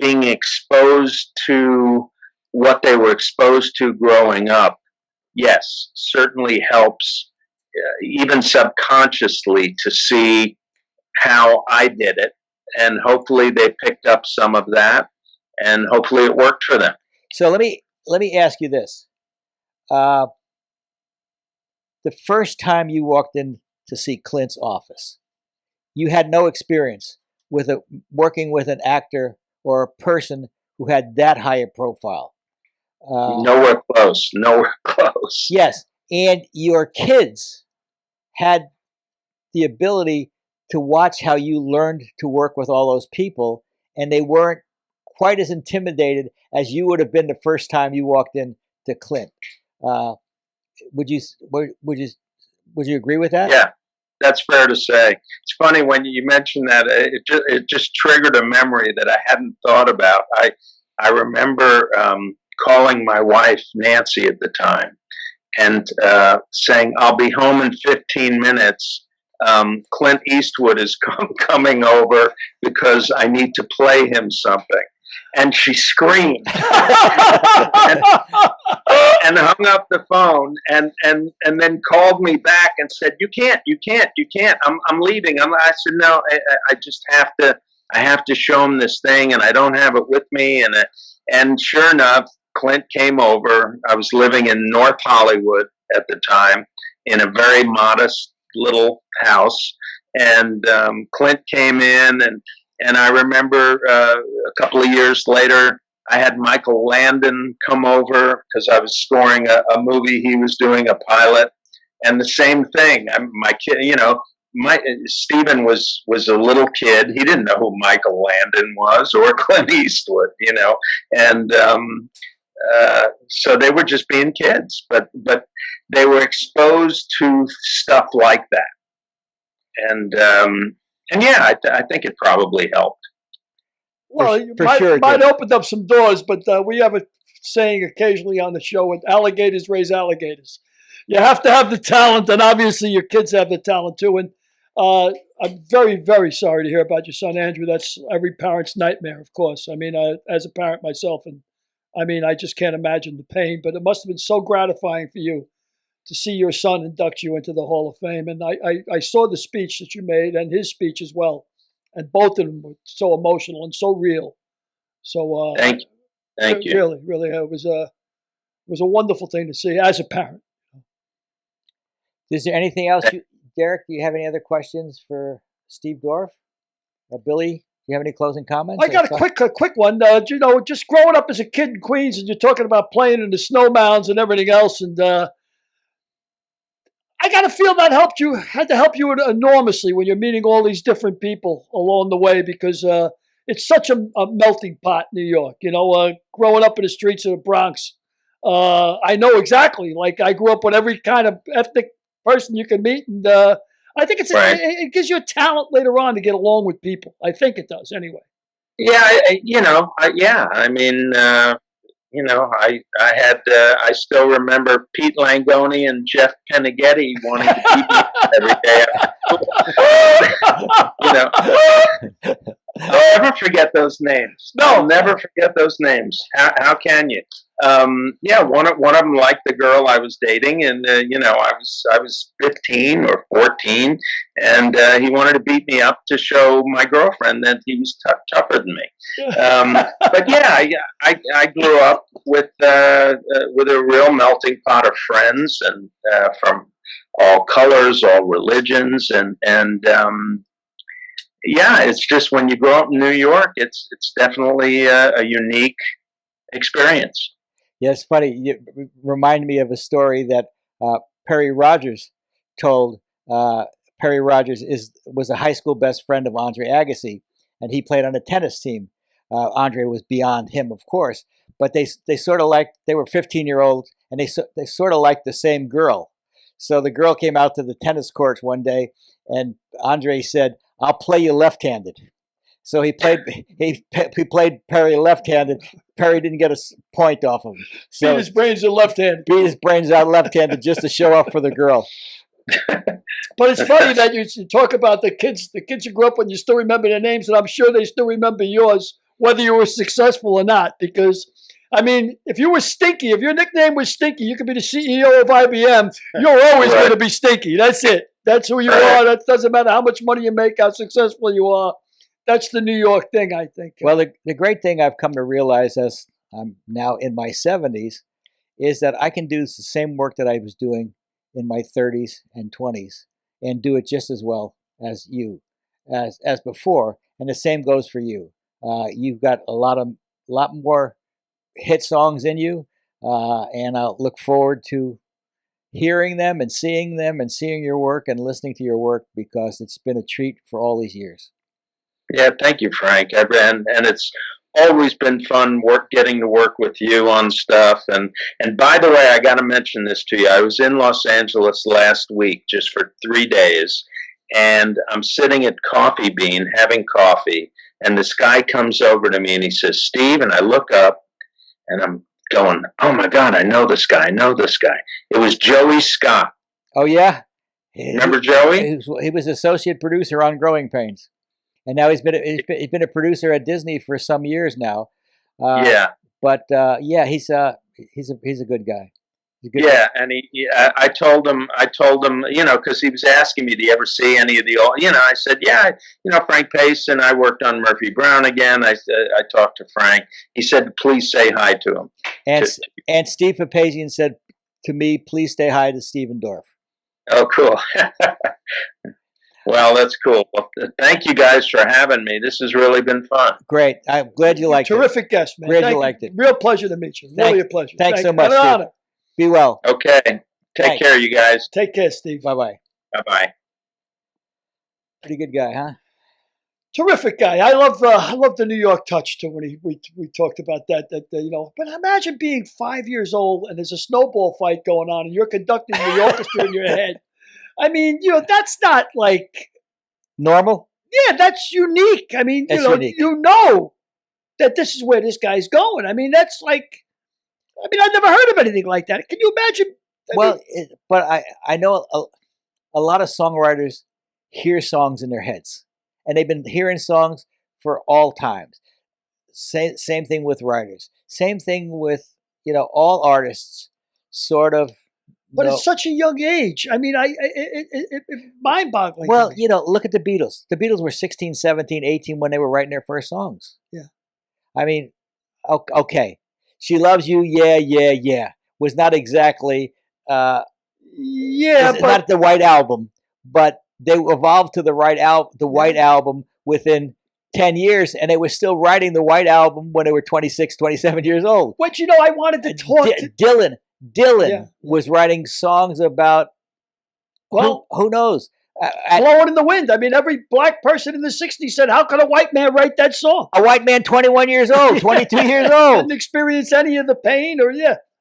being exposed to what they were exposed to growing up, yes, certainly helps, even subconsciously, to see how I did it. And hopefully they picked up some of that. And hopefully it worked for them. So let me ask you this: the first time you walked in to see Clint's office, you had no experience with working with an actor or a person who had that high a profile. Nowhere close. Yes, and your kids had the ability to watch how you learned to work with all those people, and they weren't quite as intimidated as you would have been the first time you walked in to Clint. Would you agree with that? Yeah, that's fair to say. It's funny when you mentioned that. It just triggered a memory that I hadn't thought about. I remember calling my wife Nancy at the time and saying, "I'll be home in 15 minutes. Clint Eastwood is coming over because I need to play him something. And she screamed and hung up the phone and then called me back and said, you can't. I'm leaving. I said, no, I just have to show him this thing and I don't have it with me. And sure enough, Clint came over. I was living in North Hollywood at the time in a very modest little house. And Clint came in and I remember a couple of years later, I had Michael Landon come over because I was scoring a movie. He was doing a pilot, and the same thing. My kid, Stephen was a little kid. He didn't know who Michael Landon was or Clint Eastwood, and so they were just being kids, but they were exposed to stuff like that, and yeah, I think it probably helped. Well, it might opened up some doors, but we have a saying occasionally on the show: "With alligators raise alligators." You have to have the talent, and obviously your kids have the talent too. And I'm very, very sorry to hear about your son Andrew. That's every parent's nightmare, of course. I mean, as a parent myself, and I mean, I just can't imagine the pain. But it must have been so gratifying for you to see your son induct you into the Hall of Fame. And I saw the speech that you made and his speech as well. And both of them were so emotional and so real. So thank you. Really, it was a wonderful thing to see as a parent. Is there anything else, Derek? Do you have any other questions for Steve Dorff? Billy, do you have any closing comments? I got a quick one. Just growing up as a kid in Queens, and you're talking about playing in the snow mounds and everything else, and I got to feel that had to help you enormously when you're meeting all these different people along the way, because it's such a melting pot, New York. Growing up in the streets of the Bronx, I know exactly. Like, I grew up with every kind of ethnic person you can meet, and I think it gives you a talent later on to get along with people. I think it does, anyway. Yeah, I mean. I still remember Pete Langoni and Jeff Peneghetti wanting to beat me every day. I'll never forget those names. No, I'll never forget those names. How can you? One of them liked the girl I was dating, and I was 15 or 14, and he wanted to beat me up to show my girlfriend that he was tougher than me. But yeah, I grew up with a real melting pot of friends, and from all colors, all religions, and it's just when you grow up in New York, it's definitely a unique experience. Yeah, it's funny. You remind me of a story that Perry Rogers told. Perry Rogers was a high school best friend of Andre Agassi, and he played on a tennis team. Andre was beyond him, of course, but they sort of they were 15-year-olds, and they sort of liked the same girl. So the girl came out to the tennis courts one day, and Andre said, "I'll play you left-handed." So he played Perry left-handed. Perry didn't get a point off him. So beat his brains out left-handed. Beat his brains out left-handed just to show up for the girl. But it's funny that you talk about the kids you grew up with, and you still remember their names, and I'm sure they still remember yours, whether you were successful or not. Because, I mean, if you were Stinky, if your nickname was Stinky, you could be the CEO of IBM. You're always going to be Stinky. That's it. That's who you are. That doesn't matter how much money you make, how successful you are. That's the New York thing, I think. Well, the great thing I've come to realize as I'm now in my 70s is that I can do the same work that I was doing in my 30s and 20s and do it just as well as as before. And the same goes for you. You've got a lot more hit songs in you, and I'll look forward to hearing them and seeing your work and listening to your work, because it's been a treat for all these years. Yeah, thank you, Frank. And it's always been fun getting to work with you on stuff. And by the way, I got to mention this to you. I was in Los Angeles last week just for 3 days, and I'm sitting at Coffee Bean having coffee, and this guy comes over to me and he says, "Steve," and I look up and I'm going, "Oh my God, I know this guy. It was Joey Scott. Oh, yeah? Remember Joey? He was associate producer on Growing Pains, and now he's been a producer at Disney for some years now. Yeah. But yeah, he's a good guy. Yeah, and I told him, you know, because he was asking me, do you ever see any of the, you know, I said, yeah, you know, Frank Payson, I worked on Murphy Brown again. I talked to Frank. He said, please say hi to him. And Steve Papazian said to me, please say hi to Stephen Dorff. Oh, cool. Well, that's cool. Well, thank you guys for having me. This has really been fun. Great. I'm glad you liked it. Terrific guest, man. Glad you liked it. Real pleasure to meet you. Really a pleasure. Thanks so much. An honor. Be well. Okay. Take care, you guys. Take care, Steve. Bye-bye. Bye-bye. Pretty good guy, huh? Terrific guy. I love the New York touch too. When we talked about that you know. But imagine being 5 years old and there's a snowball fight going on and you're conducting the orchestra in your head. I mean, you know, that's not like normal. Yeah, that's unique. I mean, unique. You know that this is where this guy's going. I mean, that's like. I mean, I've never heard of anything like that. Can you imagine? But I know a lot of songwriters hear songs in their heads, and they've been hearing songs for all times. Same thing with writers. Same thing with, you know, all artists sort of. But at such a young age. I mean, it's mind-boggling. Well, you know, look at the Beatles. The Beatles were 16, 17, 18 when they were writing their first songs. Yeah. I mean, okay. She Loves You, yeah. Was not exactly, but not the White Album, but they evolved to the White Album within 10 years, and they were still writing the White Album when they were 26, 27 years old. But, you know, I wanted to talk to... Dylan was writing songs about, well, who knows? Blowing in the wind. I mean, every black person in the 60s said, how could a white man write that song? A white man 21 years old, 22 years old. Didn't experience any of the pain or,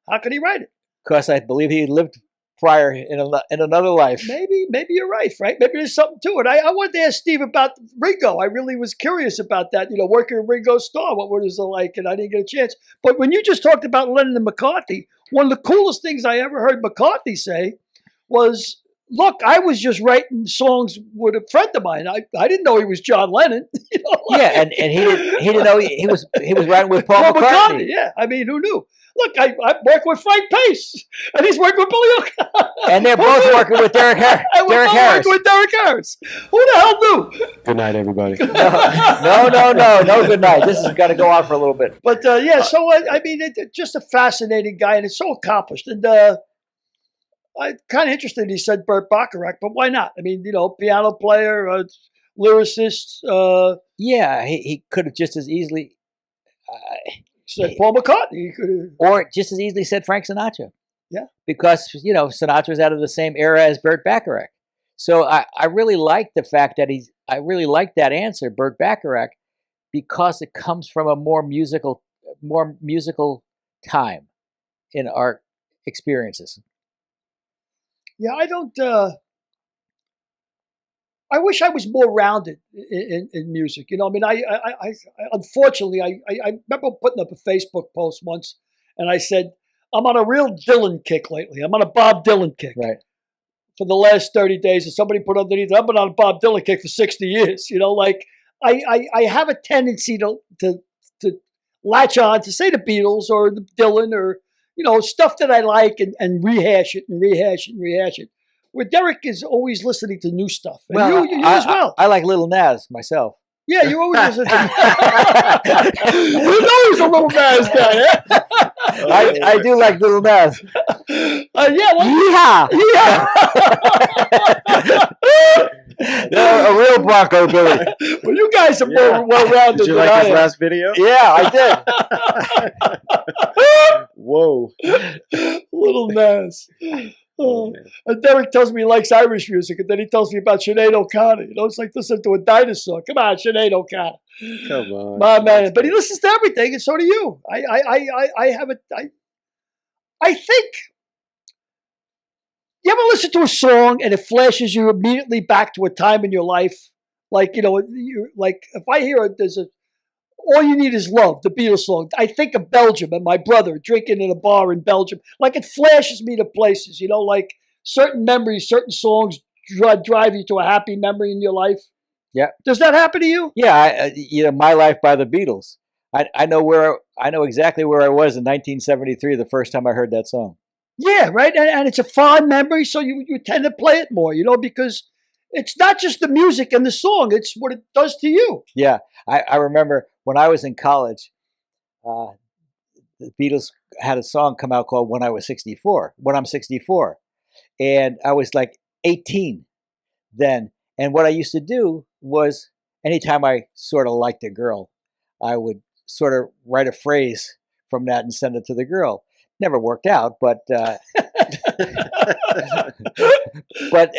how could he write it? Because I believe he lived prior in another life. Maybe you're right, Frank. Maybe there's something to it. I wanted to ask Steve about Ringo. I really was curious about that, you know, working with Ringo Starr, what was it like, and I didn't get a chance. But when you just talked about Lennon and McCartney, one of the coolest things I ever heard McCartney say was, look, I was just writing songs with a friend of mine. I didn't know he was John Lennon. You know, like, yeah, and he didn't know he was writing with Paul McCartney. Yeah, I mean, who knew? Look, I work with Frank Pace, and he's working with Billy O'Connor. And they're both working with Derek Harris. Working with Derek Harris. Who the hell knew? Good night, everybody. No, good night. This has got to go on for a little bit. But so I mean, just a fascinating guy, and it's so accomplished. And I'm kind of interested he said Burt Bacharach, but why not? I mean, you know, piano player, lyricist. Yeah, he could have just as easily said Paul McCartney. He could have, or just as easily said Frank Sinatra. Yeah, because you know Sinatra's out of the same era as Burt Bacharach. So I really like the fact that I really like that answer, Burt Bacharach, because it comes from a more musical time in our experiences. Yeah, I don't. I wish I was more rounded in music. You know, I mean, I unfortunately, I remember putting up a Facebook post once, and I said, I'm on a real Dylan kick lately. I'm on a Bob Dylan kick. Right. For the last 30 days, and somebody put underneath, I've been on a Bob Dylan kick for 60 years. You know, like I have a tendency to latch on to say the Beatles or the Dylan or, you know, stuff that I like and rehash it and rehash it and rehash it. Where Derek is always listening to new stuff. And well, you as well. I like Little Nas myself. Yeah, you always listen to we know he's a Little Nas guy, yeah? I do like Little Nas. Yeah. A real Bronco Billy. Well, you guys are more well-rounded. Did you than like his I am. last video? Yeah, I did. Whoa. Little Nas. Oh. And Derek tells me he likes Irish music, and then he tells me about Sinead O'Connor. You know, it's like listening to a dinosaur. Come on, Sinead O'Connor. Come on. My man. But he listens to everything, and so do you. I think, you ever listen to a song and it flashes you immediately back to a time in your life? Like, you know, like if I hear All You Need Is Love, the Beatles song, I think of Belgium and my brother drinking in a bar in Belgium. Like it flashes me to places, you know, like certain memories, certain songs drive you to a happy memory in your life? Yeah. Does that happen to you? Yeah, My Life by the Beatles. I know exactly where I was in 1973 the first time I heard that song. Yeah, right. And it's a fond memory, so you tend to play it more, because it's not just the music and the song; it's what it does to you. Yeah, I remember when I was in college, the Beatles had a song come out called "When I Was 64." When I'm 64, and I was like 18 then. And what I used to do was, anytime I sort of liked a girl, I would sort of write a phrase from that and send it to the girl. Never worked out, but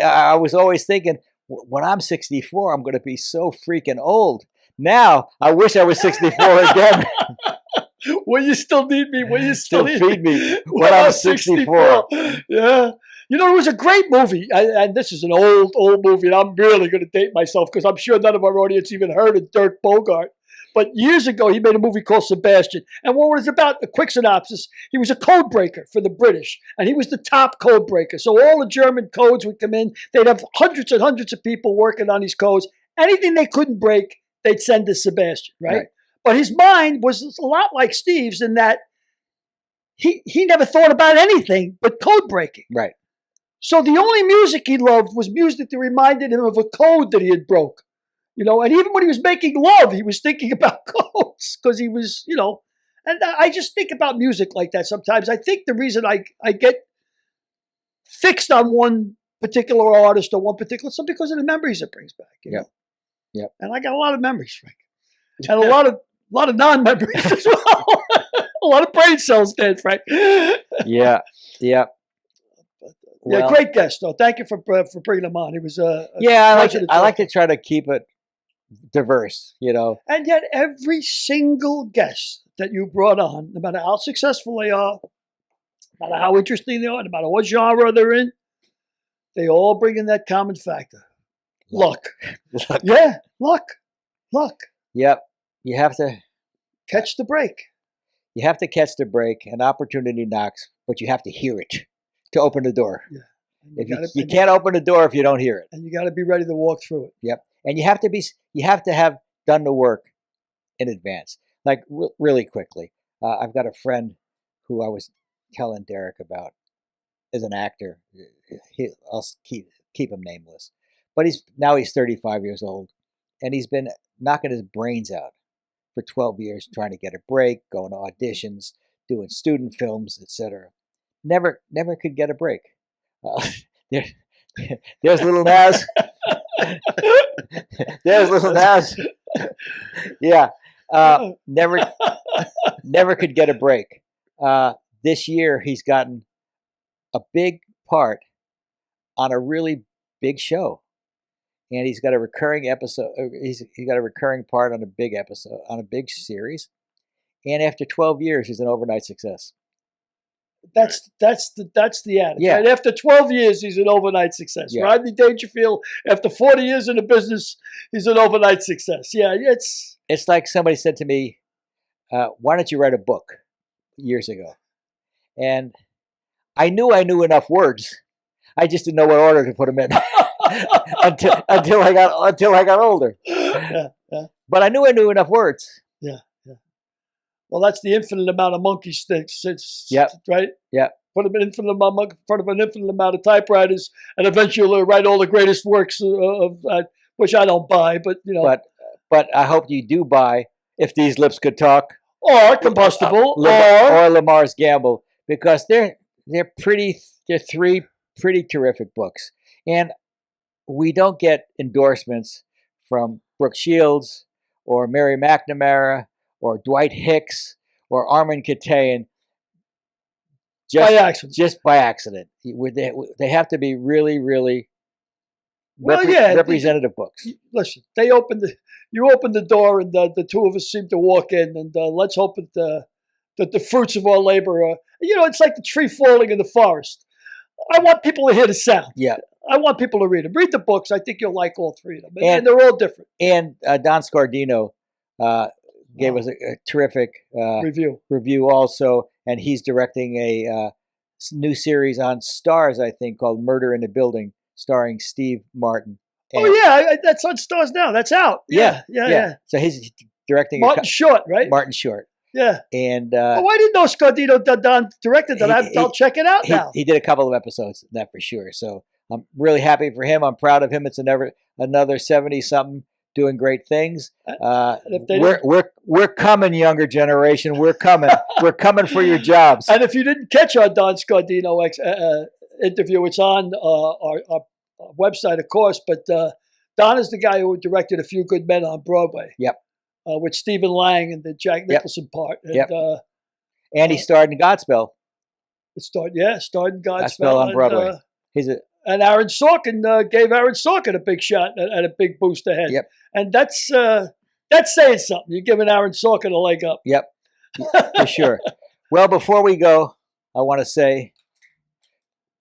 I was always thinking, when I'm 64, I'm going to be so freaking old. Now, I wish I was 64 again. Will you still need me? Will you still feed me when I'm 64? Yeah. It was a great movie, and this is an old movie, and I'm really going to date myself because I'm sure none of our audience even heard of Dirk Bogarde. But years ago, he made a movie called Sebastian. And what was about, a quick synopsis, he was a code breaker for the British. And he was the top code breaker. So all the German codes would come in. They'd have hundreds and hundreds of people working on these codes. Anything they couldn't break, they'd send to Sebastian, right? But his mind was a lot like Steve's in that he never thought about anything but code breaking. Right. So the only music he loved was music that reminded him of a code that he had broke. And even when he was making love, he was thinking about codes because he was, and I just think about music like that sometimes. I think the reason I get fixed on one particular artist or one particular song because of the memories it brings back. Yeah. And I got a lot of memories, Frank, and a lot of non-memories as well. A lot of brain cells dead, Frank. Yeah. Yeah, great guest though. Thank you for bringing him on. It was I like to try to keep it diverse, And yet every single guest that you brought on, no matter how successful they are, no matter how interesting they are, no matter what genre they're in, they all bring in that common factor. Luck. Yeah, luck. Yep. You have to catch the break. You have to catch the break. An opportunity knocks, but you have to hear it to open the door. Yeah. You can't open the door if you don't hear it. And you got to be ready to walk through it. Yep. And you have to have done the work in advance. Like really quickly, I've got a friend who I was telling Derek about as an actor. I'll keep him nameless, but he's 35 years old, and he's been knocking his brains out for 12 years trying to get a break, going to auditions, doing student films, etc. Never could get a break. There's little Naz. There's little Naz. Yeah. Never could get a break. This year he's gotten a big part on a really big show, and he's got a recurring episode. He's got a recurring part on a big episode on a big series, and after 12 years, he's an overnight success. That's the attitude. Yeah. Right? After 12 years, he's an overnight success. Yeah. Rodney Dangerfield, after 40 years in the business, he's an overnight success. Yeah, it's like somebody said to me, "Why don't you write a book?" years ago, and I knew enough words. I just didn't know what order to put them in until I got older. Yeah. But I knew enough words. Yeah. Well, that's the infinite amount of monkey sticks. Right? Yeah. Put them in front of an infinite amount of typewriters, and eventually you'll write all the greatest works of which I don't buy, but But I hope you do buy If These Lips Could Talk, or Combustible, or Lamar's Gamble, because they're three pretty terrific books, and we don't get endorsements from Brooke Shields or Mary McNamara or Dwight Hicks or Armin Katayan just by accident. They have to be really, really representative books. Listen, you opened the door, and the two of us seem to walk in, and let's hope that the fruits of our labor are, it's like the tree falling in the forest. I want people to hear the sound. Yeah. I want people to read them. Read the books. I think you'll like all three of them. And they're all different. And Don Scardino gave us a terrific review also, and he's directing a new series on Stars, I think, called Murder in the Building. starring Steve Martin. Oh yeah, that's on Stars now. That's out. Yeah. So he's directing Martin Short, right? Martin Short. Yeah. And oh, I didn't know Scardino Don directed that. I'll check it out now. He did a couple of episodes, that for sure. So I'm really happy for him. I'm proud of him. It's another 70-something doing great things. We're coming, younger generation. We're coming. We're coming for your jobs. And if you didn't catch our Don Scardino interview, it's on our website, of course. But Don is the guy who directed A Few Good Men on Broadway. Yep. With Stephen Lang and the Jack Nicholson part. And, and he starred in Godspell. Starred in Godspell on Broadway. And Aaron Sorkin gave Aaron Sorkin a big shot and a big boost ahead. Yep. And that's saying something. You're giving Aaron Sorkin a leg up. Yep, for sure. Well, before we go, I want to say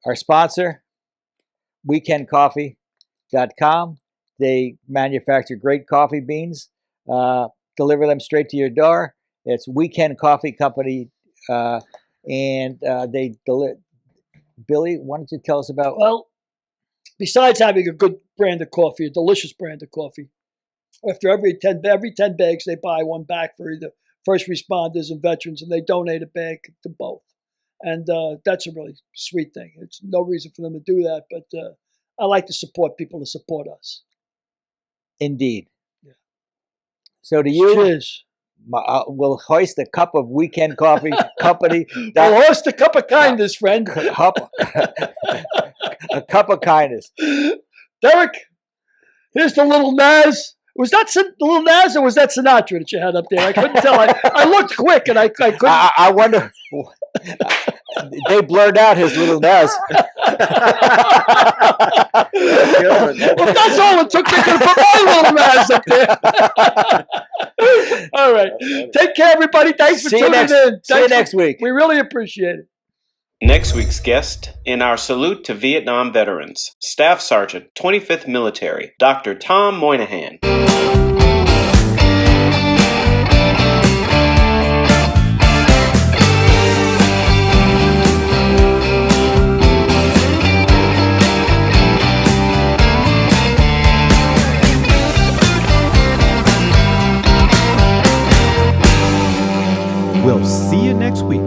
our sponsor, weekendcoffee.com. They manufacture great coffee beans, deliver them straight to your door. It's Weekend Coffee Company, and they deliver. Billy, why don't you tell us about? Well, besides having a good brand of coffee, a delicious brand of coffee, after every 10 bags, they buy one back for either first responders and veterans, and they donate a bag to both. And that's a really sweet thing. It's no reason for them to do that, but I like to support people to support us. Indeed. Yeah. So to you, cheers. We'll hoist a cup of Weekend Coffee Company. We'll hoist a cup of kindness, friend. A cup of kindness. Derek, here's the little Nas. Was that the little Nas or was that Sinatra that you had up there? I couldn't tell. I looked quick and I couldn't. I wonder. They blurred out his little Nas. Well, that's all it took. They could have put my little Nas up there. All right. Take care, everybody. Thanks for tuning in. See you next week. We really appreciate it. Next week's guest, in our salute to Vietnam veterans, Staff Sergeant, 25th Military, Dr. Tom Moynihan. We'll see you next week.